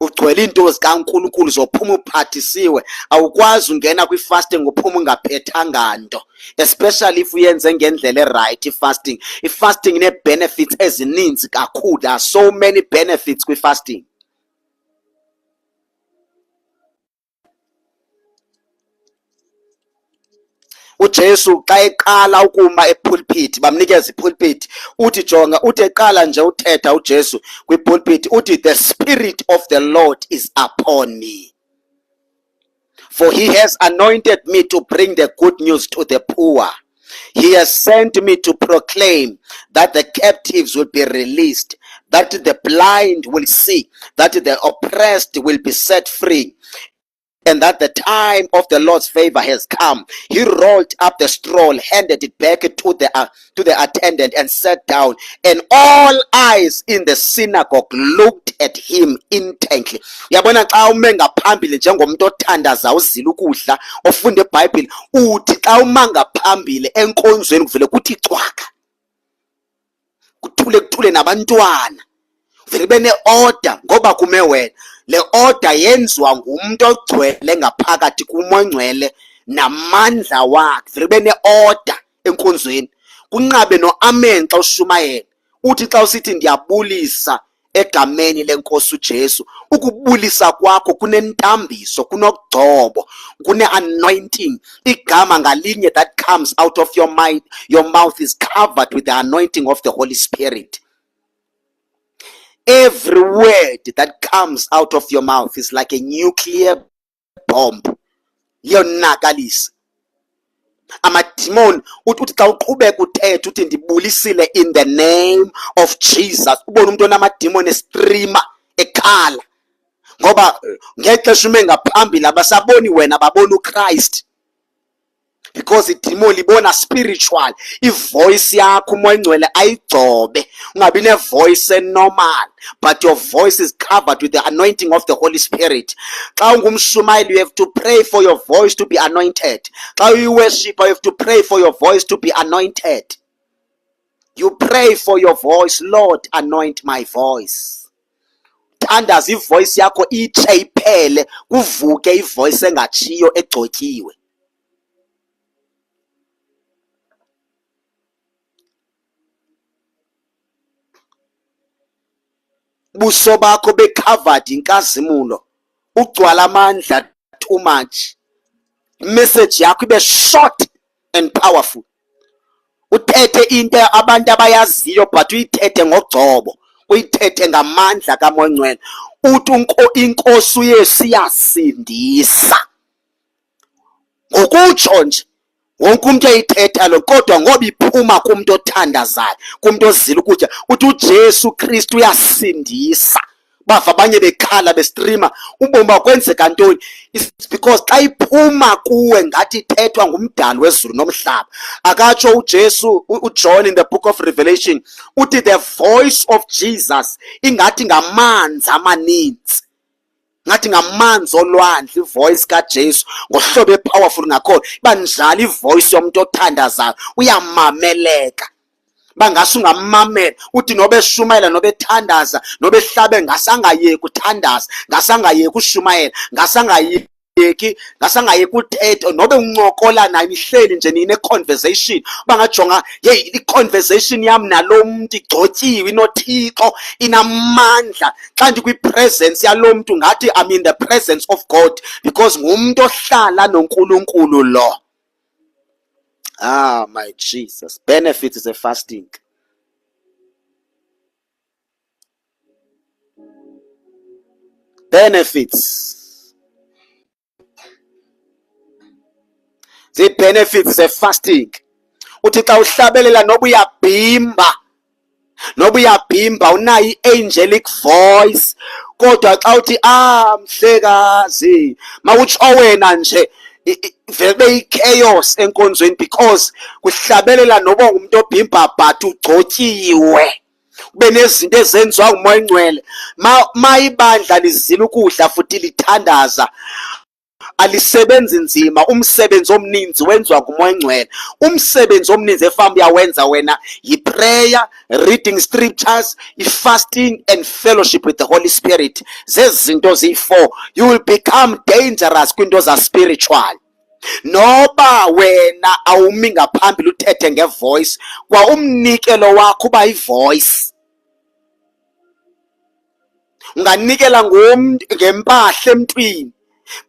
Speaker 1: ugcwele into zikaNkulunkulu, zophuma uphathisiwe. Awukwazi ungena kwi-fasting uphuma ungaphethanga nto, especially if uyenze ngendlela eright i-fasting. I-fasting ine-benefits ezininzi kakhulu. There are so many benefits kwi-fasting. uJesu xa eqala ukuma epulpit, bamnikeza ipulpit, uthi jonga, uthi eqala nje uthetha uJesu kwipulpit, uthi the Spirit of the Lord is upon me, for he has anointed me to bring the good news to the poor. He has sent me to proclaim that the captives will be released, that the blind will see, that the oppressed will be set free, and that the time of the Lord's favor has come. He rolled up the scroll, handed it back to the attendant, and sat down. And all eyes in the synagogue looked at him intently. Yabona xa ume ngaphambili njengomuntu othandaza uzila ukudla ofunda iBhayibhile, uthi xa uma ngaphambili enkonzweni kuvele kuthi cwaka, kuthule nabantwana, vele bene-order ngoba kume wena. Le order yenziwa ngumuntu ogcwele ngaphakathi kumoya oyingcwele namandla wakhe, vele bene-order enkonzweni. Kunqabe no-amen xa ushumayela, uthi xa usithi ndiyabulisa egameni lenkosi uJesu, ukubulisa kwakho kunentambiso, kunokugcobo, kune-anointing. Igama ngalinye that comes out of your mind, your mouth is covered with the anointing of the Holy Spirit. Every word that comes out of your mouth is like a nuclear bomb. Liyonakalisa amadimoni. Uthi xa uqhubeka uthetha uthi ndibulisile in the name of Jesus, ubona umuntu onamadimoni estrima ekhala, ngoba ngexesha ume ngaphambili abasaboni wena, babona uChrist, because idemon libona spiritual. Ivoice yakho umoya oyingcwele ayigcobe, ungabi nevoice normal, but your voice is covered with the anointing of the Holy Spirit. Xa ungumshumayeli, you have to pray for your voice to be anointed. Xa uyi-worshiper, you have to pray for your voice to be anointed. You pray for your voice, Lord, anoint my voice. Thandaza ivoice yakho itshe iphele, kuvuke ivoice engatshiyo egcotyiwe. Buso bakho be-covered inkazimulo, ugcwala amandla too much. Message yakho ibe short and powerful. Uthethe into abantu abayaziyo, but uyithethe ngogcobo, uyithethe ngamandla kamoya oyingcwele. Uthi inkosi uYesu iyasindisa. Ngokutsho nje wonke umuntu eyithetha lo, kodwa ngoba iphuma kumuntu othandazayo, kumuntu ozila ukutya, uthi uJesu Kristu uyasindisa. Bava abanye bekhala bestrima, ubomi bakwenzeka ntoni? It's because xa iphuma kuwe ngathi ithethwa ngumdali wezulu nomhlaba. Akatsho uJesu, uJohn in the book of Revelation, uthi the voice of Jesus ingathi ngamanzi amaninzi, ngathi ngamanzi olwandle ivoice kaJesu, ngohlobo epowerful ngakhona. Iba njalo ivoice yomuntu othandazayo, uyamameleka. Bangase ungamamela, uthi nobe eshumayela, nobe ethandaza, nobe ehlabe, ngasangayeki uthandaza, ngasangayeki ushumayela, ngasangayeki uthetha, nobe uncokola naye, nihleli nje nine-conversation. Bangajonga, hey, i-conversation yami nalo muntu igcotyiwe, inoThixo, inamandla. Xa ndikwi-presence yalo muntu ngathi I'm in the presence of God, because ngumuntu ohlala noNkulunkulu lo. Ah, my Jesus. Benefits is a fasting. Benefits. The benefits is a fasting. Uthi xa uhlabelela noba uyabhimba, noba uyabhimba unayo i-angelic voice, kodwa xa uthi mhlekazi mawutsho wena nje vele i-chaos enkonzweni, because kuhlabelela noba ngumuntu obhimba but ugcotyiwe, kube nezinto ezenziwa ngumoya oyingcwele. Ma ibandla lizile ukudla futhi lithandaza, alisebenzi nzima, umsebenzi omninzi wenziwa ngumoya oyingcwele. Umsebenzi omninzi efana uyawenza wena yi-prayer, reading scriptures, i-fasting and fellowship with the Holy Spirit. Zezinto ziyi-4. You will become dangerous kwinto za-spiritual. Noba wena awumi ngaphambili uthethe ngevoice, kwa umnikelo wakho uba ivoice. Unganikela ngempahla emntwini,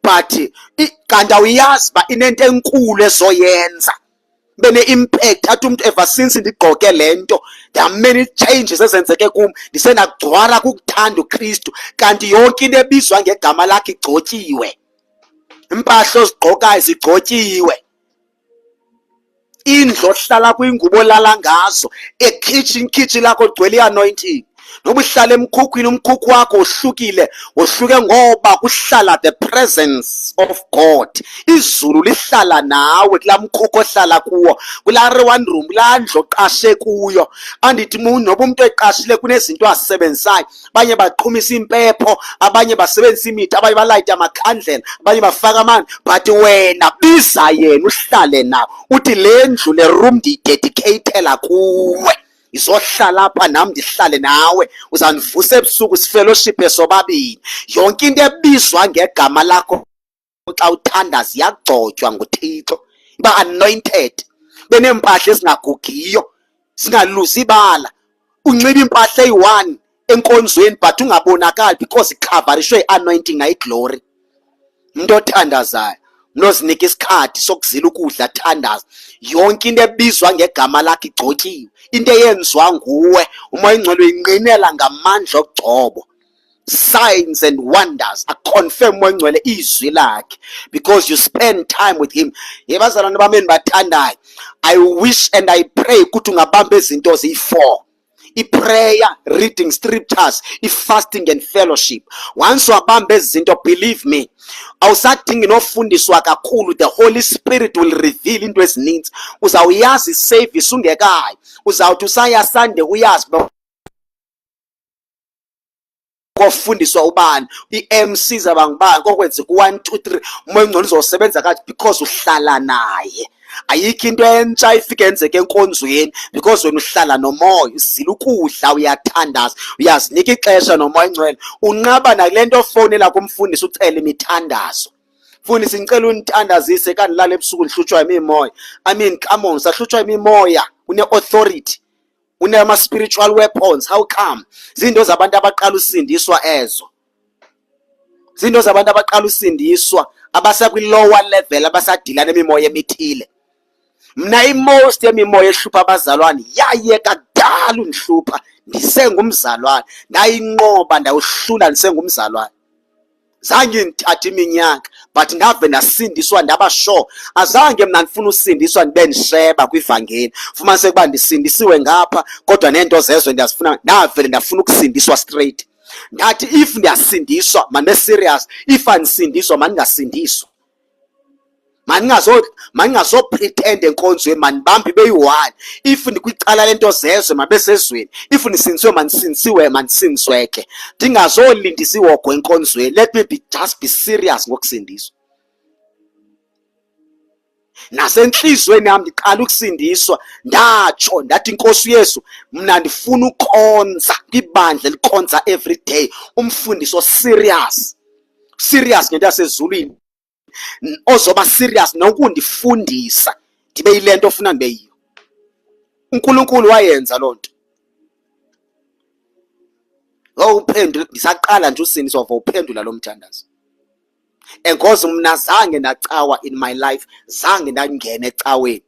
Speaker 1: but kanti awuyazi uba inento enkulu ezoyenza, bene-impact. Athi umuntu ever since ndigqoke le nto, there are many changes ezenzeke kum, ndisenagcwala kukuthanda uKristu, kanti yonke into ebizwa ngegama lakhe igcotyiwe. Impahla ozigqokayo zigcotyiwe, indlu ohlala kwingubo olala ngazo, ikhitshi lakho ligcwele i-anointing. Noba uhlala emkhukwini, umkhukhu wakho wohluke ngoba kuhlala the presence of God. Izulu lihlala nawe kulaa mkhukhu ohlala kuwo, kulaa one room, kulaa ndlu oqashe kuyo. Andithi noba umuntu eqashile kunezinto azisebenzisayo, abanye baqhumisa impepho, abanye basebenzisa imithi, abanye balayita amakhandlela, abanye bafaka amanzi, but wena biza yena uhlale nawe, uthi le ndlu, le room ndiyidedicatela kuwe, izohlala apha nam ndihlale nawe, uzandivusa ebusuku sifellowship sobabini. Yonke into ebizwa ngegama lakho xa uthandaza iyagcotywa nguThixo, iba anointed, beneempahla ezingagugiyo, zingaluzi ibala. Unxiba impahla eyi-1 enkonzweni but ungabonakali because ikhavarishwe yi-anointing nayi-glory. Umuntu othandazayo, umuntu ozinika isikhathi sokuzila ukudla thandaza, yonke into ebizwa ngegama lakhe igcotyiwe. Into eyenziwa nguwe, umoya oyingcwele uyinqinela ngamandla okugcobo. Signs and wonders aconfirm umoya oyingcwele izwi lakhe, because you spend time with him. Yebazalwane bami endibathandayo, I wish and I pray ukuthi ungabamba izinto ziyi-4: i-prayer, reading scriptures, i-fasting and fellowship. Once wabamba ezi zinto, believe me, awusadingi nofundiswa kakhulu. The Holy Spirit will reveal into ezininzi. Uzawuyazi iservice ungekayo, uzawuthi usaya Sunday uyazi kofundiswa ubani, i-MC zabangibani, kokwenzeka u1 2 3. Umoya oyingcwele uzosebenza kathi because uhlala naye. Ayikho into entsha ifike yenzeke enkonzweni because wena uhlala nomoya, uzila ukudla, uyathandaza, uyazinika ixesha nomoya oyingcwele. Unqaba nakule nto ofonela kumfundisi ucela imithandazo. Mfundisi ngicela unithandazise kandilala ebusuku ndihlutshwa yimimoya. I mean, come on, sahlutshwa yimimoya, une-authority, unama-spiritual weapons. How come? Zinto zabantu abaqala usindiswa ezo. Zinto zabantu abaqala usindiswa abasakwi-lower level, abasadila nemimoya emithile. Mna i-most yemimoya ehlupha abazalwane yayeka kudala undihlupha ndisengumzalwane, ndayinqoba ndawuhlula ndisengumzalwane. Zange ndithathe iminyaka but ndave ndasindiswa ndaba sure. Azange mna ndifuna usindiswa ndibe ndisheba kwivangeli, fumanise ukuba ndisindisiwe ngapha kodwa neento zezwe ndiyazifuna, ndavele ndafuna ukusindiswa straight. Ndathi if ndiyasindiswa mandibe serious, if andisindiswa mandingasindiswa, mandingazo-pretend enkonzweni, mandibambe ibe yi-1. If ndikwicala lento zezwe mabe sezweni, if ndisindisiwe mandisindiswe ke, ndingazolindisa iwogo enkonzweni. Let me just be serious ngokusindiswa. Nasentliziyweni yam ndiqala ukusindiswa, ndatsho ndathi Nkosi uYesu, mna ndifuna ukhonza ibandla elikhonza every day, umfundiso serious ngento yasezulwini, ozoba serious nokundifundisa ndibe yile nto ofuna ndibe yiyo. uNkulunkulu wayenza loo nto. Uphendula, ndisaqala nje usindiswa for uphendula lo mthandazo. Because mna zange ndacawa in my life, zange ndangena ecaweni.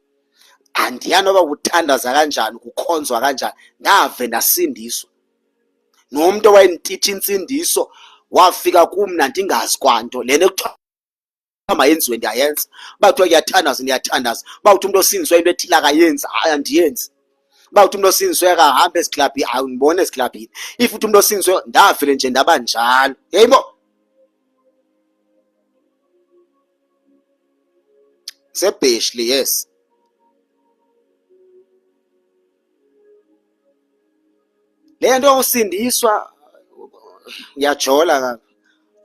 Speaker 1: Andiyani noba kuthandaza kanjani, kukhonzwa kanjani, ndave ndasindiswa. Nomuntu owayendititsha insindiso wafika kumna ndingazi kwanto, lena ekuthiwa mayenziwe ndiyayenza. Uba kuthiwa kuyathandaza ndiyathandaza, uba kuthi umuntu osindiswa into ethile akayenzi, hayi andiyenzi. Ba uthi umuntu osindiswe akahambe esiklabhini, awungibone esiklabhini. If uthi umuntu osindiswe ndavele nje ndaba njalo. Yebo. Sebheshli, yes. Le nto usindiswa uyajola ngapha.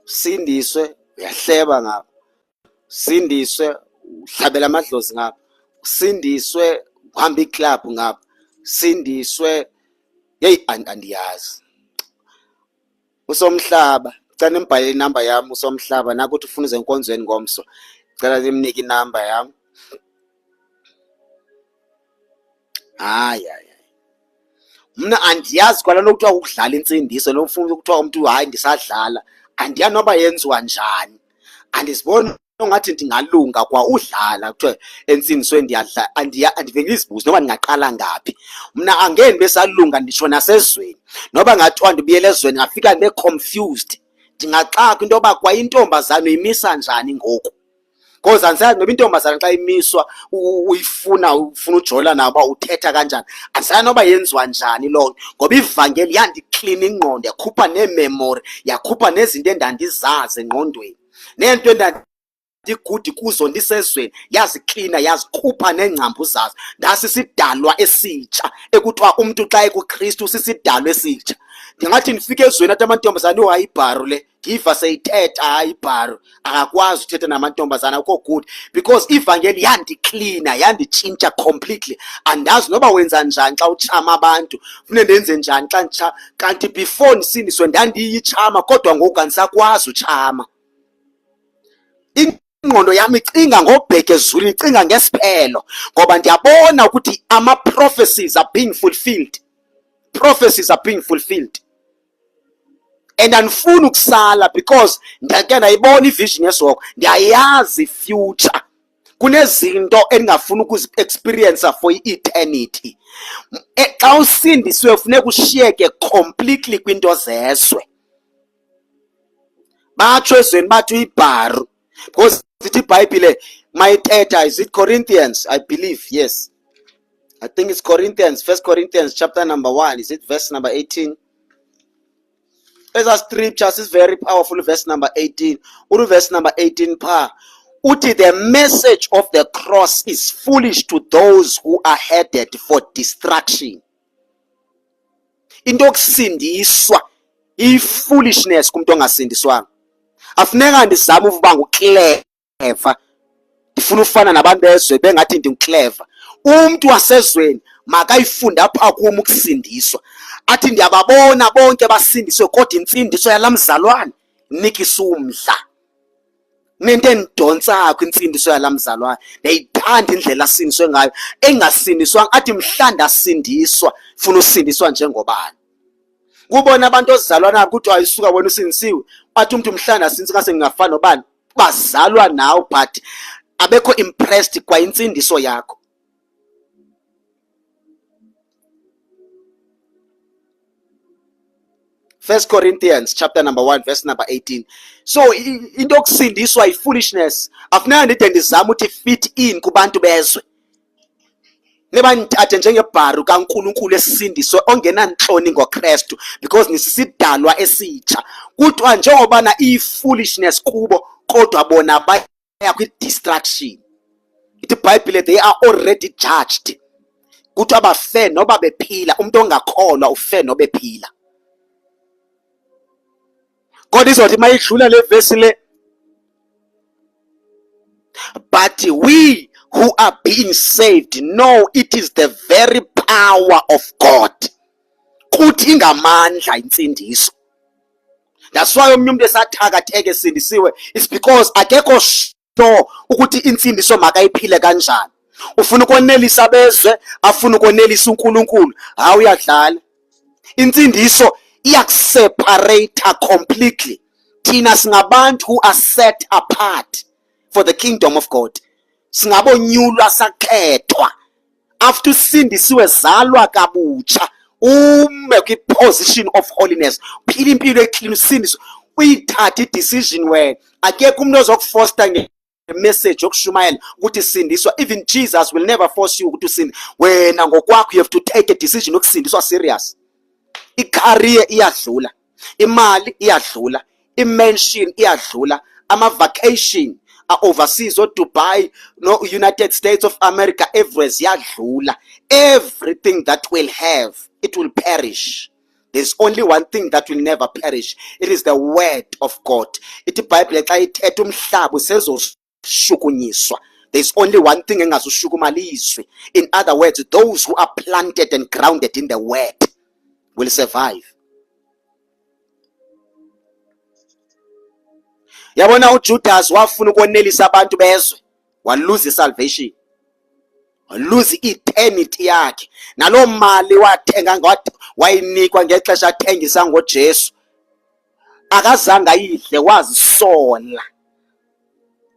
Speaker 1: Sindiswe uyahleba ngapha. Sindiswe uhlabela amadlozi ngapha. Sindiswe uhamba iclub ngapha. Sindiswe hey andiyazi. Usomhlaba, cela nibhale inamba yami Usomhlaba naku uthi ufuna izenkonzweni ngomso. Cela nimnike inamba yami. Hayi. Mina andiyazi kwala lokuthiwa ukudlala insindiso lo mfundo ukuthiwa umuntu hayi ndisadlala. Andiyazi noba yenziwa njani. Andisiboni ngathi ndingalunga kwa udlala kuthiwa ensindiswe ndiyadla. Andivele ngizibuze noba ndingaqala ngaphi. Mina angeni besalunga ndisho nasezweni. Noba ngathiwa ndibuyele ezweni ngafika ndibe confused. Ndingaxaka into yoba kwa intombazana uyimisa njani ngoku. Because andisazi noba intombazana xa imiswa ufuna ujola nabo uthetha kanjani. Andisazi noba yenziwa njani loo ngoba ivangeli yandiklina ingqondo yakhupha nememory yakhupha nezinto endandizazi engqondweni. Nento endandigudi kuzo ndisezweni yaziklina yazikhupha neengcambu zazo. Ndasisidalwa esitsha ekuthiwa umuntu xa ekuKristu sisidalwa esitsha. Ndingathi ndifike ezweni athi amantombazana hayibharu le ndiva seyithetha hayibharu akakwazi uthetha namantombazana akho good because ivangeli yandiklina yanditshintsha completely. Andazi noba wenza njani xa utshama abantu fune ndenze njani xa nditsha kanti before ndisindiswe ndandiyitshama kodwa ngoku andisakwazi utshama. Ingqondo yami icinga ngobhekezulu icinga ngesiphelo ngoba ndiyabona ukuthi ama-prophecies are being fulfilled. Prophecies are being fulfilled. And andifuni ukusala because ndake ndayibona ivision yesoko ndiyayazi future. Kunezinto endingafuni ukuzi-experience for eternity. Xa usindisiwe funeka ushiyeke completely kwinto zezwe. Batsho ezweni bathi uyibharu because ithi iBhayibhile mayithetha is it Corinthians I believe yes. I think it's Corinthians, 1 Corinthians chapter number 1. Is it verse number 18? There's a scripture, it's very powerful, verse number 18. Verse number 18, uti the message of the cross is foolish to those who are headed for destruction. Into yokusindiswa i-foolishness kumuntu ongasindiswanga. Afuneka ndizame ukuba nguclever. Ndifuna ufana nabantu bezwe bengathi ndiclever. Umuntu wasezweni makayifunda apha kuma ukusindiswa. Athi ndiyababona bonke basindiswe kodwa insindiso yalamzalwane nikisa umdla. Nento endidonsa kwinsindiso yalamzalwane ndiyithanda indlela asindiswe ngayo engasindiswanga athi mhlanda asindiswa funa usindiswa njengobani. Kubona abantu ozalwa nabo ukuthi ayisuka wena usindisiwe athi umuntu mhlanda asindiswa sengingafana nobani bazalwa nawo but abekho impressed kwa insindiso yakho. 1 Corinthians chapter number 1 verse number 18. So into yokusindiswa yi-foolishness. Afuneka ndide ndizama ukuthi fit in kubantu bezwe. Neba ndithathe njengebharu kaNkulunkulu esindiswe ongenantloni ngoKristu because nisisidalwa esitsha. Kuthiwa njengobana iyi-foolishness kubo kodwa bona baya kwi-distraction. Ithi iBhayibhile they are already judged. Kuthiwa bafe noba bephila umuntu ongakholwa ufe noba ephila. God izothi mayidlula le verse le. But we who are being saved know it is the very power of God. Kuthi ngamandla insindiso. That's why umuntu esathakatheke esindisiwe is because akekho sure ukuthi insindiso makayiphile kanjani. Ufuna ukonelisa bezwe, afuna ukonelisa uNkulunkulu, hawu uyadlala. Insindiso iyakuseparate completely. Thina singabantu who are set apart for the kingdom of God. Singabonyulwa sakhethwa. After usindisiwe zalwa kabutsha ume kwi-position of holiness. Phila impilo eclean usindiswe uyithatha i-decision wena. Akekho umuntu ozokufoster message yokushumayela ukuthi sindiswa. Even Jesus will never force you ukuthi usinde. Wena ngokwakho you have to take a decision yokusindiswa serious. I-career iyadlula, imali iyadlula, i-mansion iyadlula, ama-vacation overseas or Dubai, no, United States of America, everywhere ziyadlula. Everything that will have, it will perish. There's only one thing that will never perish. It is the word of God. Ithi iBhayibheli xa ithetha umhlaba usezoshukunyiswa. There's only one thing engazushukumaliswi. In other words, those who are planted and grounded in the word will survive. Yabona uJudas wafuna ukonelisa abantu bezwe, walose salvation, walose eternity yakhe. Nalo mali wathenga wayinikwa ngexesha athengisa ngoJesu, akazange ayidle, wazisola.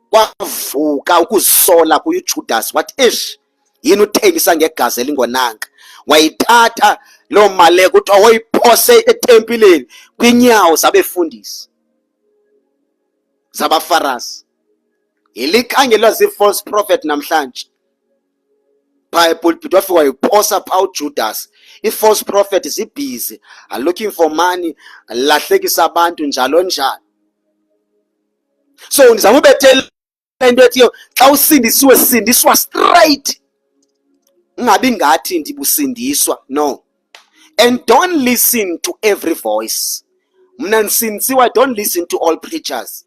Speaker 1: Kwavuka ukuzisola kuye uJudas, wathi ish, yini uthengisa ngegazi elingonanga. Wayithatha lo mali ukuthi awoyiphose etempileni kwinyawo zabefundisi zabafarasi. Ilikhangelwa zi-false prophet namhlanje. Pulpit wafika wayiphosa pha uJudas. I-false prophet is busy, are looking for money, lahlekisa abantu njalo njalo. So ndizama ubethela into ethi xa usindisiwe sindiswa straight. Ungabi ngathi ndibusindiswa, no. And don't listen to every voice. Mna ndisindisiwe, don't listen to all preachers.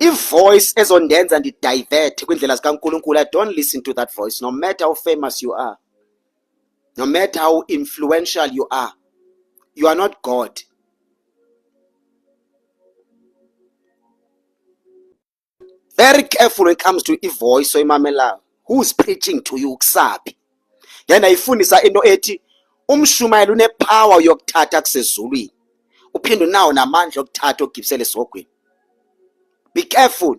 Speaker 1: If voice ezondenza ndidivert kwindlela zikaNkulunkulu, I don't listen to that voice, no matter how famous you are, no matter how influential you are not God. Very careful when it comes to voice oyimamelayo. Who's preaching to you kusaphi? Yena ifundisa into ethi umshumayeli unepower yokuthatha kusezulwini, uphinde nawo namandla okuthatha ogibisela esogwini. Be careful.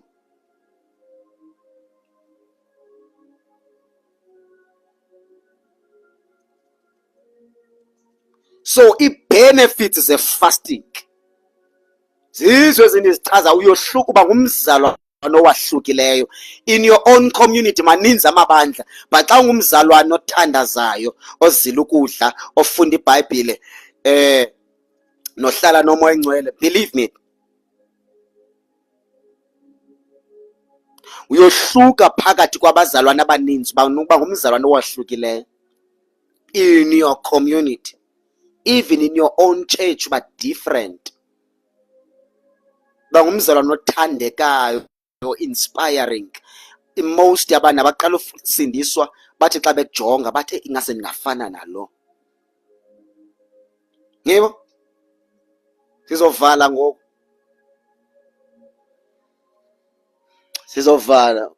Speaker 1: So i-benefits ze-fasting zizo ezinye izichaza uyohluka uba ngumzalwane owahlukileyo. In your own community maninzi amabandla, but xa ungumzalwane othandazayo, ozila ukudla, ofunda iBhayibhile, nohlala nomoya engcwele, believe me, uyohluka phakathi kwabazalwane abaninzi banuba ngumzalwane owahlukileyo. In your community, even in your own church, but different. Bangumzalwane othandekayo, inspiring. Most yabantu abaqala usindiswa bathi xa bejonga bathi ingase ndingafana nalo. Yebo, sizovala ngoku, sizovala.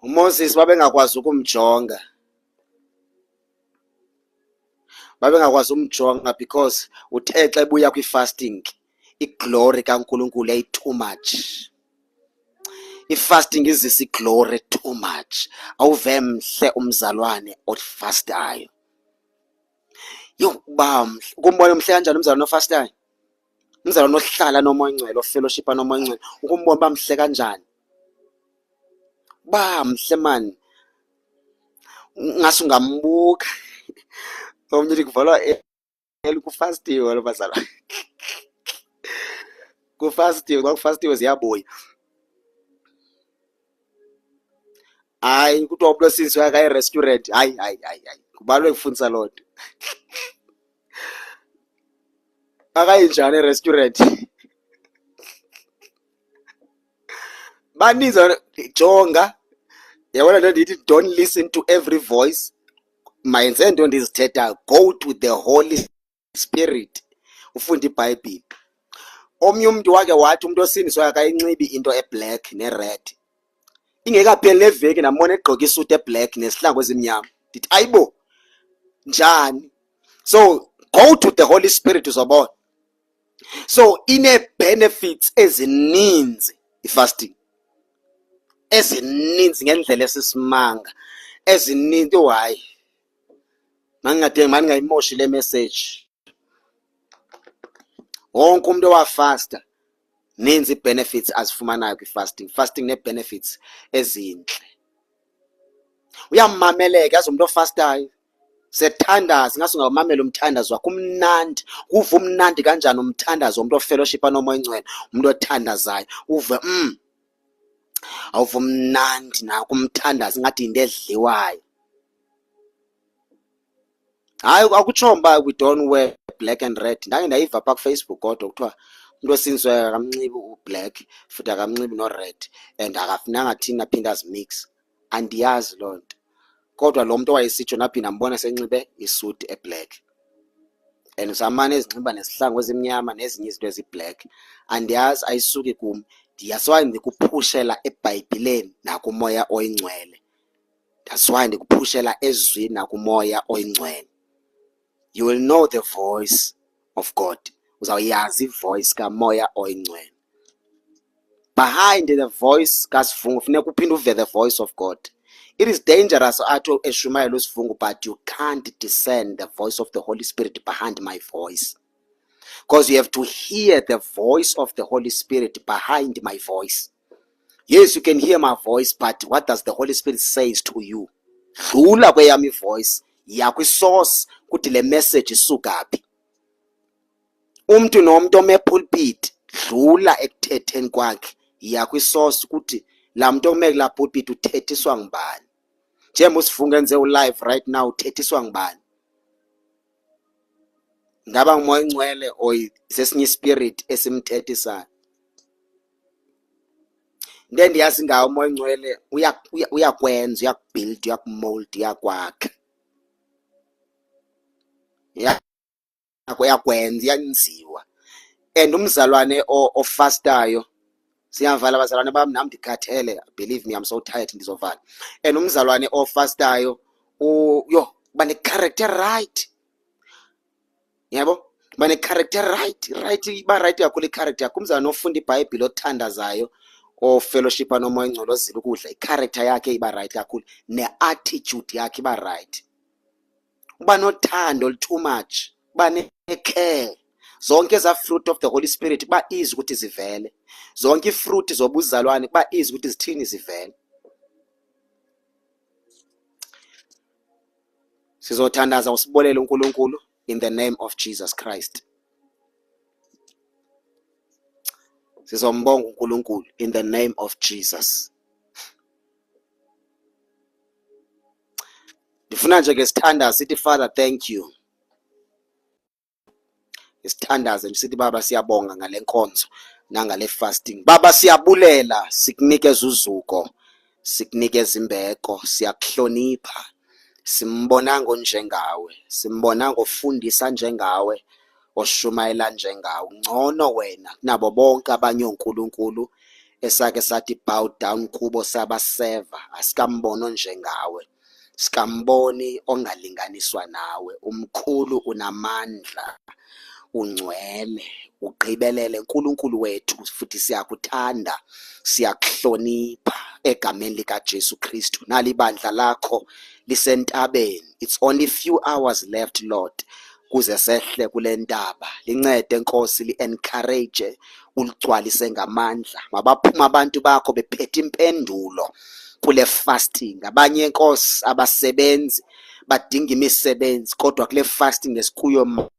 Speaker 1: uMoses babengakwazi ukumjonga, because uthe xa ebuya kwi-fasting iglory kaNkulunkulu yayi too much. I-fasting izisa iglory too much. Awuve mhle umzalwane ofastayo. Yokuba ukumbona umhle kanjani umzalwane ofastayo? Umzalwane ohlala nomoya engcwele, ofellowshipa nomoya engcwele, ukumbona bamhle kanjani? Bamhle man, ngase ungambuka. Omnye uthi kuvalwa kufastiwe lo bazalwane. Kufastiwe, kwakufastiwe ziyabuya. Hayi kuthiwa umuntu osindisiwe akayi-restaurant, hayi kubalwe kufundisa loo nto. Akayinjani e-restaurant? Baninzi jonga, yabona nto ndithi don't listen to every voice. Mayenze nto ndizithetha, go to the Holy Spirit, ufunde iBhayibhile. Omnye umntu wake wathi umuntu osindiswayo akayinxibi into eblack ne-red. Ingekapheli neveki nambona egqoka isuti eblack nesihlangu ezimnyama. Ndithi ayibo njani? So go to the Holy Spirit uzobona. So ine-benefits ezininzi i-fasting, ezininzi ngendlela esisimanga, ezininzi. Hayi, mangingayimoshi le message. wonke umuntu owafasta ninzi benefits azifumanayo kwi-fasting. Fasting ne-benefits ezintle. Uyamameleka yazi umuntu ofastayo sethandaza ingase ungawumamela umthandazo wakho umnandi. Uve umnandi kanjani umthandazo womuntu ofellowshipa nomoya oyingcwele, umuntu othandazayo uve awuve umnandi nako umthandazo ngathi into edliwayo. Hayi akutsho mba we don't wear black and red. Ndake ndayiva pha kuFacebook kodwa kuthiwa umuntu wesintu akamnxibi ublack futhi akamnxibi no-red and akafunanga thina aphinde azimix. Andiyazi loo nto kodwa lo muntu owayesitsho naphinda mbona senxibe isuti eblack and zamane ezinxiba nesihlangu ezimnyama nezinye izinto eziblack. Andiyazi ayisuki kum, ndiyaswaye ndikuphushela eBhayibhileni nakumoya oyingcwele. Ndiyaswaye ndikuphushela ezwini nakumoya oyingcwele. You will know the voice of God. Uzawuyazi ivoice kamoya oyingcwele. Behind the voice kaSifungo funeka uphinde uve the voice of God. It is dangerous athi eshumayela uSifungo, but you can't discern the voice of the Holy Spirit behind my voice. Because you have to hear the voice of the Holy Spirit behind my voice. Yes, you can hear my voice, but what does the Holy Spirit says to you? Dlula kweyami voice, ya kwi-source kuthi le message isuka phi. Umuntu nomuntu omepulpit dlula ekuthetheni kwakhe, ya kwi-source kuthi la muntu ome kula pulpit uthethiswa ngubani. Njengoba uSifungo enze u-live right now uthethiswa ngubani? Ngaba ngumoya oyingcwele or sesinye ispirit esimthethisayo? Into endiyazi ngawo umoya oyingcwele uyakwenza, uyakubuild, uyakumold, uyakwakha. Uyakwenza, iyanziwa. And umzalwane ofastayo, siyavala abazalwane bami nami ndikhathele, believe me I'm so tired ndizovala. And umzalwane ofastayo uba ne-character right. Yabo? Uba ne-character right iba right kakhulu i-character yakho. Umzalwane ofunda iBhayibhile othandazayo ofellowshipa nomoya oyingcwele ozila ukudla, i-character yakhe iba right kakhulu, ne-attitude yakhe iba right. Uba nothando too much, uba ne-care. Zonke eza fruit of the Holy Spirit kuba easy ukuthi zivele. Zonke ifruit zobuzalwane kuba easy ukuthi zithini zivele. Sizothandaza usibolele uNkulunkulu in the name of Jesus Christ. Sizombonga uNkulunkulu in the name of Jesus. Ndifuna nje ke sithandaze sithi Father thank you. Isithandaze nje sithi Baba siyabonga ngale nkonzo nangale fasting. Baba siyabulela, sikunikeza uzuko, sikunikeza imbeko, siyakuhlonipha. Simbonanga onjengawe, simbonanga ofundisa njengawe, oshumayela njengawe. Ngcono wena kunabo bonke abanye onkulunkulu esake sathi bow down kubo sabaseva. Asikambono njengawe, sikamboni ongalinganiswa nawe. Umkhulu, unamandla, ungcwele, ugqibelele Nkulunkulu wethu, futhi siyakuthanda, siyakuhlonipha egameni likaJesu Kristu. Nali ibandla lakho lisentabeni. It's only few hours left Lord kuze sehle kule ntaba. Lincede Nkosi, li-encourage, uligcwalise ngamandla. Mabaphuma abantu bakho bephethe impendulo kule fasting. Abanye Nkosi abasebenzi badinga imisebenzi, kodwa kule fasting esikuyo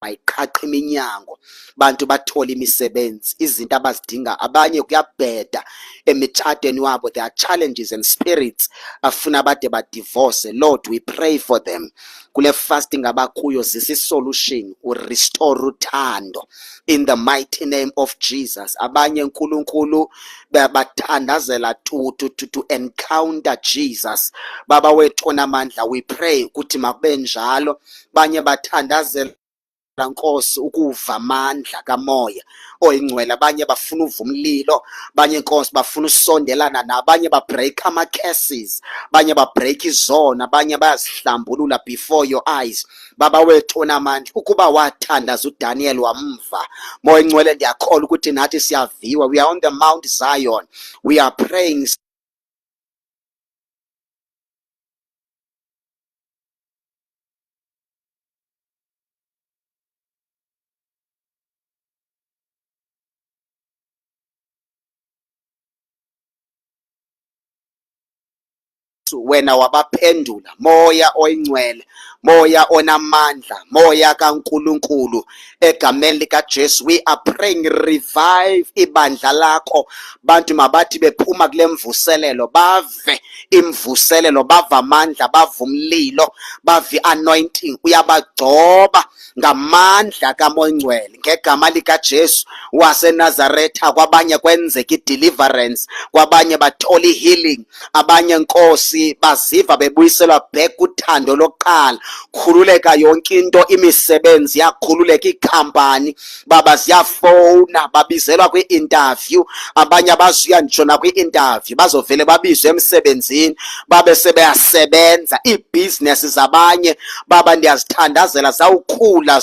Speaker 1: mayiqhaqha iminyango, bantu bathola imisebenzi, izinto abazidinga. Abanye kuyabheda emitshatweni wabo, there are challenges and spirits afuna bade badivorce. Lord, we pray for them kule fasting abakuyo. Zisa isolution, urestore uthando in the mighty name of Jesus. Abanye Nkulunkulu bathandazela to encounter Jesus. Baba wethu onamandla, we pray ukuthi makube njalo. Banye bathandazela Nkosi ukuva amandla kamoya oyingcwele. Abanye bafuna uva umlilo, abanye Nkosi bafuna usondelana nabanye, babreak ama-curses, abanye babreak izona, abanye bayazihlambulula before your eyes. Baba wethu onamandla, ukuba wathandaza uDaniel wamva, moya oyingcwele ndiyakholwa ukuthi nathi siyaviwa. We are on the Mount Zion, we are praying wena wabaphendula. Moya oyingcwele, moya onamandla, moya kaNkulunkulu, egameni likaJesu we are praying, revive ibandla lakho. Bantu mabathi bephuma kule mvuselelo bave imvuselelo, bave amandla, bave umlilo, bave anointing. Uyabagcoba ngamandla kaMoya Oyingcwele ngegama likaJesu waseNazaretha. Kwabanye kwenzeka i-deliverance, kwabanye bathola i-healing, abanye Nkosi baziva bebuyiselwa back kuthando lokuqala. Khululeka yonke into, imisebenzi yakhululeka, ikhampani baba ziyafona, babizelwa kwi-interview, abanye abazuya ngisho nakwi-interview bazovele babizwe emsebenzini babe sebeyasebenza. Iibhizinesi zabanye baba ndiyazithandazela zawukhula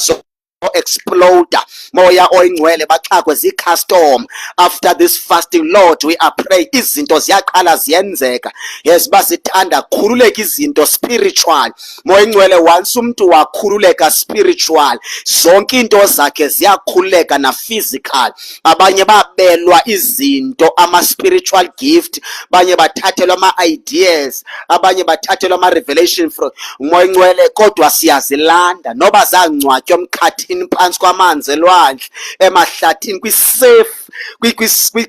Speaker 1: exploder. Moya Oyingcwele baxakwe zii-custom. After this fasting, Lord, we are praying, izinto ziyaqala ziyenzeka. Yes, basithanda khululeka izinto spiritual. Moya Oyingcwele once umuntu wakhululeka spiritual, zonke into zakhe ziyakhululeka na physical. Abanye babelwa izinto, ama-spiritual gift, abanye bathathelwa ama-ideas, abanye bathathelwa ama-revelation from Moya Oyingcwele, kodwa siyazilanda noba zangcwatywa emkhathini phansi kwamanzi elwandle, emahlathini,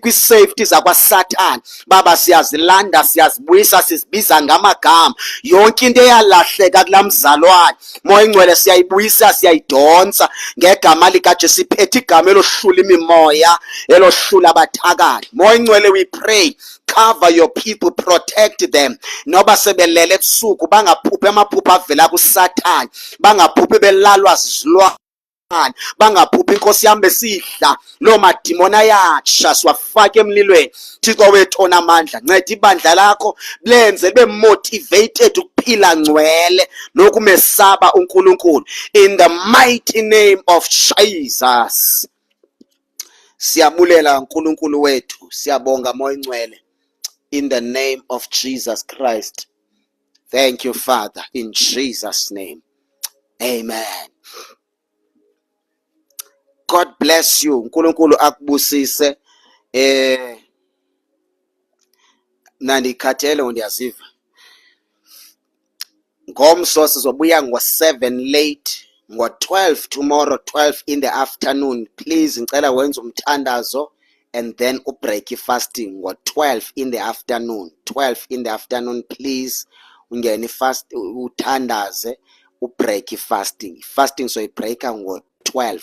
Speaker 1: kwi-safety zakwaSathane. Baba siyazilanda, siyazibuyisa, sizibiza ngamagama. Yonke into eyalahleka kulaa mzalwane, Moya Oyingcwele siyayibuyisa, siyayidonsa ngegama likaJesu. Siphethe igama elohlula imimoya, elohlula abathakathi. Moya Oyingcwele we pray, cover your people, protect them. Noba sebelele ebusuku bangaphuphi amaphupho avela kuSathane, bangaphuphi belalwa zizilwane, bangaphuphi Nkosi yami besidla loo madimoni ayatsha, siwafake emlilweni. Thixo wethu onamandla, nceda ibandla lakho lenze libe motivated ukuphila ngcwele nokumesaba uNkulunkulu, in the mighty name of Jesus. Siyabulela uNkulunkulu wethu, siyabonga Moya Oyingcwele, in the name of Jesus Christ. Thank you, Father, in Jesus' name. Amen. God bless you. uNkulunkulu akubusise. Nandikhathele ndiyaziva. Ngomso sizobuya ngo-7 late, ngo-12 tomorrow, 12 in the afternoon. Please ngicela wenze umthandazo and then ubreak fasting ngo-12 in the afternoon. 12 in the afternoon, please ungene fast, uthandaze, ubreak fasting. Fasting so ibreaka ngo-12.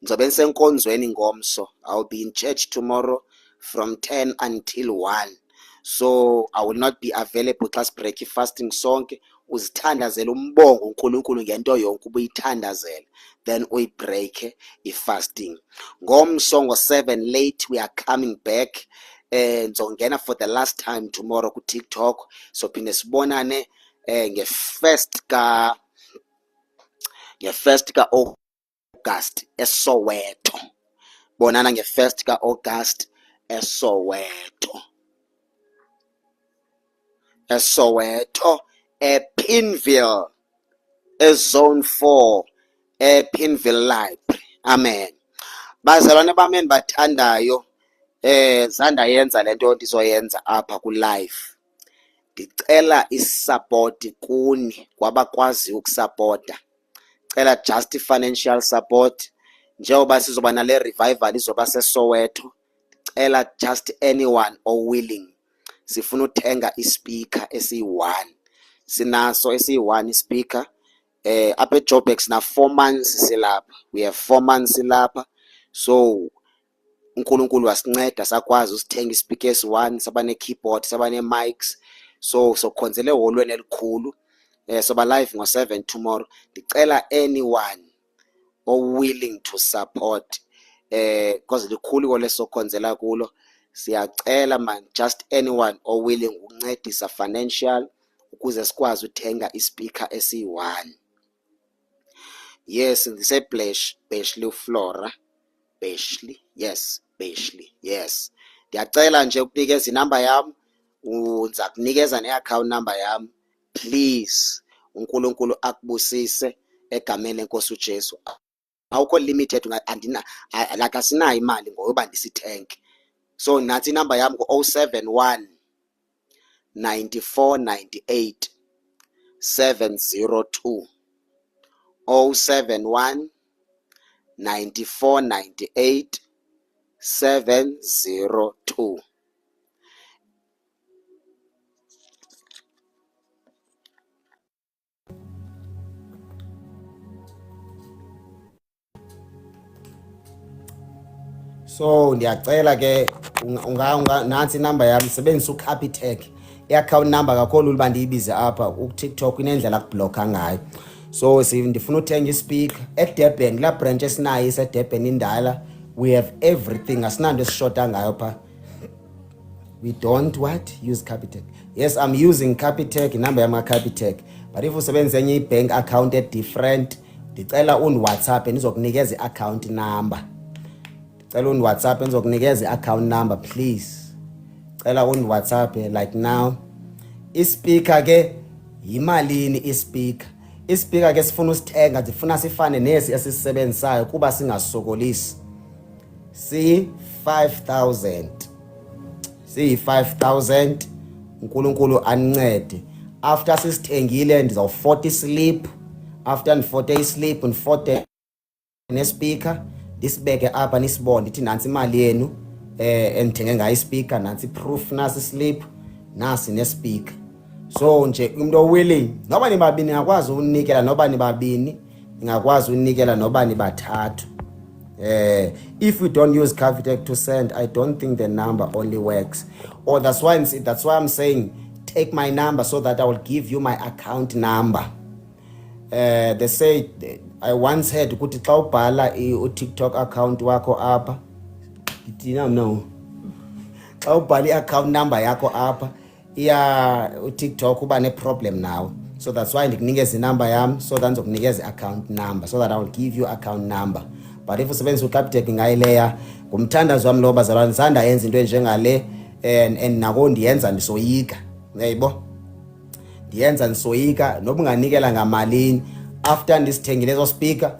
Speaker 1: Ngizobe ngisenkonzweni ngomso. I'll be in church tomorrow from 10 until 1. So I will not be available xa sibreak fasting sonke. Uzithandazele umbongo uNkulunkulu ngento yonke ubuyithandazela, then uyibreak ifasting. Ngomso ngo-7 late we are coming back. Ngizongena for the last time tomorrow ku TikTok. So phinde sibonane nge-1st ka-August eSoweto. Bonana nge-1st ka-August eSoweto. Pineville, Zone 4, Pineville Library. Amen. Bazalwane bami endibathandayo, zandayenza lento ndizoyenza apha ku-live. Ndicela isupport kuni kwabakwazi ukusupporta. Cela just financial support. Njengoba sizoba nale revival izoba seSoweto, cela just anyone or willing. Sifuna uthenga ispeaker esiyi-1. Sinaso esiyi-1 ispeaker. Apha eJoburg sina 4 months silapha. We have 4 months silapha. So uNkulunkulu wasinceda sakwazi usithenga ispeaker esi-1, saba ne-keyboard, saba ne-mics. So sokhonzele eholweni elikhulu. Soba live ngo-7 tomorrow. Ndicela anyone or willing to support, because likhulu lesokhonzela kulo. Siyacela man, just anyone or willing ukuncedisa financial ukuze sikwazi uthenga ispeaker esi-1. Yes, Beshley Flora. Beshley. Yes. Ndiyacela nje ukunikeza inamba yami, unza kunikeza ne-account number yami. Please, uNkulunkulu akubusise egameni leNkosi uJesu. Awukho limited, like asinayo imali ngoba ndisithenke. So nathi inamba yami ku-071 9498 702 071 9498 702.
Speaker 2: So ndiyacela ke nansi inamba yami, sebenzisa uCapitec. I-account number kakhulu uba ndiyibize apha uTikTok inendlela akubhlokha ngayo. So ndifuna uthenga ispeaker eDurban, la branch esinayo iseDurban indala. We have everything, asinanto esishota ngayo pha. We don't use Capitec. Yes, I'm using Capitec, inamba yami kaCapitec. But if usebenzisa enye i-bank account different, ndicela WhatsApp ndizokunikeza i-account number. Cela WhatsApp enzokunikeza i-account number please. Cela WhatsApp like now. Ispeaker ke yimalini ispeaker? Ispeaker ke sifuna usithenga, sifuna sifane nesi esisisebenzisayo kuba singasokolisi. Si 5000. Si 5000. uNkulunkulu anicede. After sisithengile ndizawuforta isleep. After ndiforte isleep ndiforte nespeaker. Disibeke apha nisibone ithi nansi imali yenu endithenge ngayo ispeaker, nansi proof, nasi slip, nasi nespeaker. So nje umuntu owilling noba nibabini ngakwazi unikela, noba nibabini ngakwazi unikela, noba nibathathu. If we don't use Capitec to send, I don't think the number only works. Or that's why I'm saying take my number so that I will give you my account number. They say I once heard ukuthi xa ubhala uTikTok account wakho apha ngidina no, xa ubhala i-account number yakho apha uTikTok uba ne-problem now. So that's why ndikunikeza inamba yami so that ndizokunikeza i-account number so that I will give you account number. But if usebenzisa uCapitec ngayileya ngumthandazo wami lo bazalwane, sanda yenza into enjengale and nako ndiyenza ndisoyika, yayibo ndiyenza ndisoyika noba unganikela ngamalini. After ndisithengile lezo speaker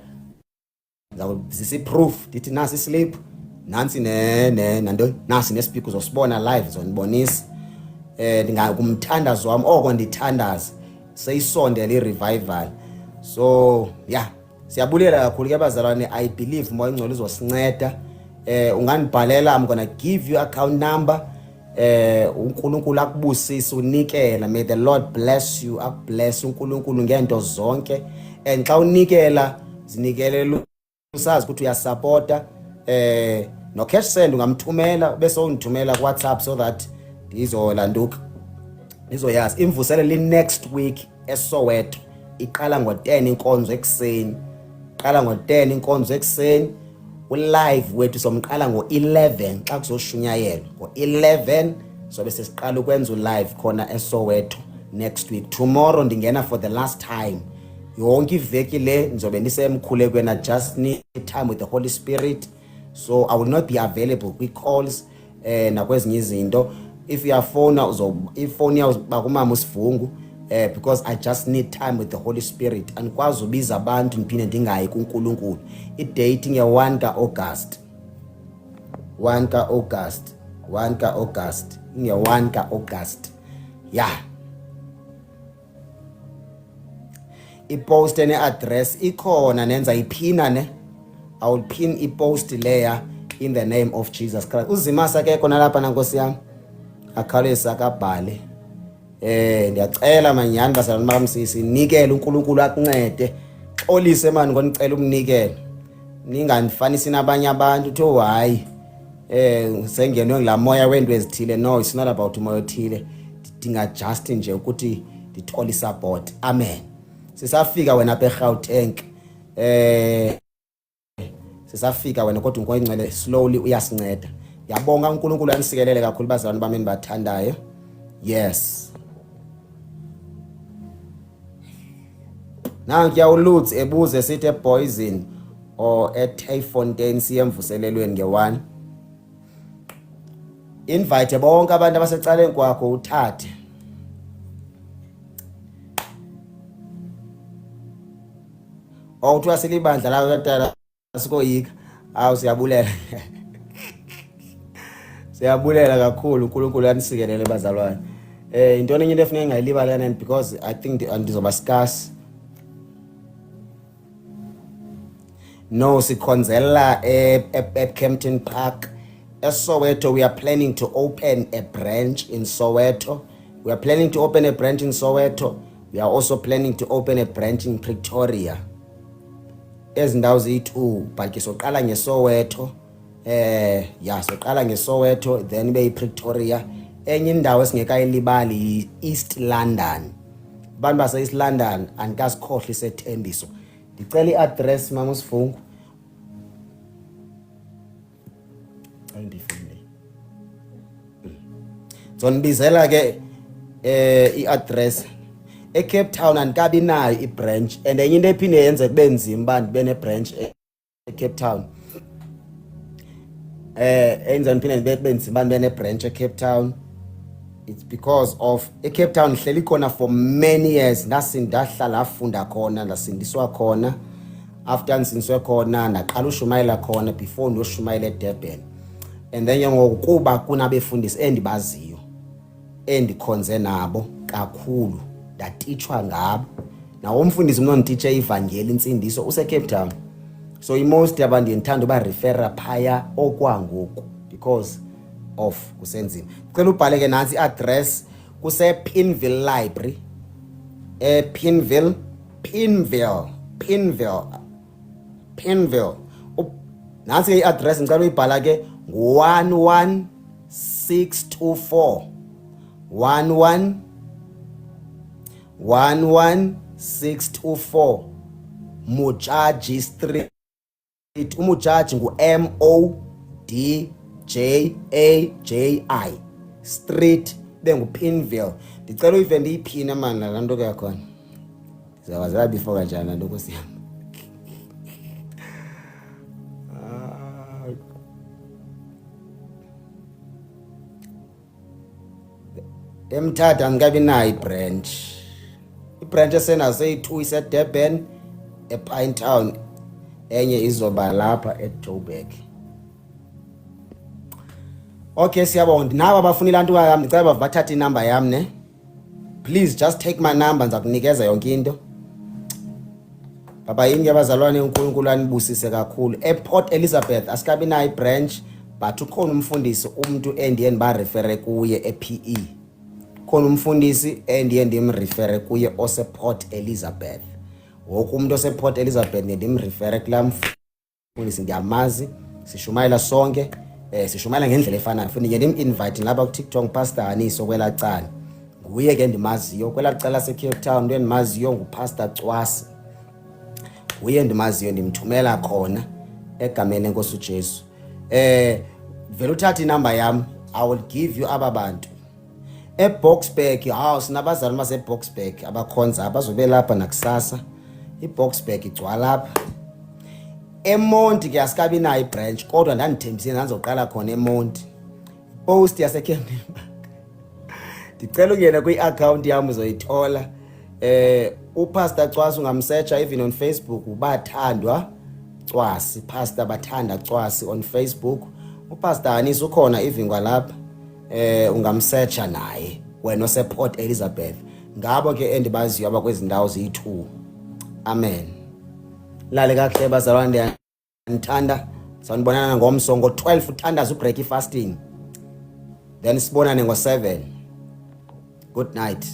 Speaker 2: ngizawuzisa proof ndithi nasi slip, nansi nanto, nasi nespeaker uzosibona live, uzonibonisa. Ndingakumthandazo wami oko ndithandaza seyisondele i-revival. So yeah, siyabulela kakhulu ke bazalwane. I believe moya ingcolo izosinceda. Unganibhalela, I'm gonna give you account number. uNkulunkulu akubusise unikela. May the Lord bless you, akubless uNkulunkulu ngento zonke. And xa unikela zinikele usazi ukuthi uyasupporta. No cash send ungamthumela bese ungithumela ku WhatsApp so that ndizolanduka ndizoyazi. Imvuselelo next week eSoweto iqala ngo-10 inkonzo ekseni. Iqala ngo-10 inkonzo ekseni. Live wethu somqala ngo-11 xa kuzoshunyayelwa. Ngo-11 sobe sesiqala ukwenza live khona eSoweto next week. Tomorrow ndingena for the last time. Yonke iveki le ngizobe ndisemkhulekweni. I just need time with the Holy Spirit. So I will not be available quick calls nakwezinye izinto. If you are phone ifone yakuba kumama uSivungu because I just need time with the Holy Spirit. Andikwazi ubiza abantu ndiphinde ndingayi kuNkulunkulu. I-date nge-1 ka-August. 1 ka-August. 1 ka-August. Nge-1 ka-August. Yeah. I-post ne-address ikhona, nenza iphina ne. I will pin i-post layer in the name of Jesus Christ. Uzimasa ke khona lapha nankosi yami. Akhalisa akabhale. Ndiyacela manyani bazalwane bakamsisi nikele uNkulunkulu akuncede. Xolise mani ngonicela umnikele. Ninganifanisi nabanye abantu uthi hayi sengenwe ngila moya wento ezithile. No, it's not about umoya othile. Dinga just nje ukuthi ndithole support. Amen. Sisafika wena apha eGauteng. Sisafika wena kodwa unkoyincele slowly uyasinceda. Yabonga uNkulunkulu anisikelele kakhulu bazalwane bami endibathandayo. Yes. Nanku Lutz ebuze sithi eBoyzone or eTyfontein siyemvuselelweni nge-1. Invite bonke abantu abasecaleni kwakho uthathe. Awuthi asilibandla la katala sikoyika. Awu siyabulela. Siyabulela kakhulu uNkulunkulu anisikelele bazalwane. Intoni enye into efuneka ngayilibala and because I think ndizoba scarce. No, sikhonzela at Kempton Park. Soweto, we are planning to open a branch in Soweto. We are planning to open a branch in Soweto. We are also planning to open a branch in Pretoria. Ezindawo ziyi-2 but ke soqala ngeSoweto. Soqala ngeSoweto then be Pretoria. Enye indawo esingekayilibali East London. Abantu base East London andikasikhohle isethembiso. Ndicela i-address mama uSifungu. Ayindifile. Zonibizela ke i-address eCape Town andikabi nayo i-branch and enye into ephinde yenze kube nzima uba ndibe ne-branch eCape Town. Enza ndiphinde kube nzima uba ndibe ne-branch eCape Town. It's because of eCape Town hleli khona for many years. Ndahlala afunda khona, ndasindiswa khona. After ndisindiswe khona ndaqala ushumayela khona before ndiyoshumayela eDurban. And then ngokuba kunabefundisi endibaziyo endikhonze nabo kakhulu ndatitshwa ngabo. Nawo umfundisi mna ondititshe ivangeli insindiso useCape Town. So most yabantu ndiyithanda uba referrer phaya okwangoku because of kusenzima. Cela ubhale ke nansi address kuse Pinville Library. Pinville. Nansi ke address ngicela uyibhala ke 11624. 11624 Mojaji Street. Umujaji ngu MODJAJI Street bengu Pinville. Ndicela uyive ndiyiphine man la nto ke khona. Sizawazela before kanjani la nto kusiyama. Emthatha ngikabi nayo ibranch. Ibranch esenazo eyi2 iseDurban, ePine Town, enye izoba lapha eJoburg. Okay siyabonga. Naba abafuna ilantu yami ndicela bathathe inamba yami ne. Please just take my number ndizakunikeza yonke into. Baba yini abazalwane uNkulunkulu anibusise kakhulu. ePort Elizabeth asikabi nayo ibranch but ukhona umfundisi umuntu endiye ba refer kuye ePE. Khona umfundisi endiye ndimrefer kuye osePort Elizabeth. Wonke umuntu osePort Elizabeth ndimrefer kulam mfundisi ndiyamazi, sishumayela sonke. Sishumayela ngendlela efanayo. Futhi ndim-invite lapha ku TikTok Pastor Haniso kwelacala. Nguye ke ndimaziyo kwelacala seCape Town into endimaziyo nguPastor Cwasi. Uye ndimaziyo ndimthumela khona egameni lenkosi uJesu. Vele uthatha inamba yami, I will give you ababantu. eBoxburg house nabazali baseBoxburg abakhonza abazobe lapha nakusasa. iBoxburg igcwala lapha. eMonti ke asikabi nayo ibranch kodwa ndandithembisile nandizoqala khona eMonti. Post yaseKempton. Ndicela ungena kwi-account yami uzoyithola. uPastor Cwasi ungamsearcha even on Facebook ubathandwa Cwasi, Pastor Bathanda Cwasi on Facebook. uPastor Haniso ukhona even kwalapha. Ungamsearcha naye wena osePort Elizabeth. Ngabo ke endibaziyo abakwezindawo ziyi2. Amen. Lale kahle bazalwane ndiyandithanda. Sanibonana ngomso ngo12 uthandaza ubreak fasting. Then sibonane ngo7. Good night.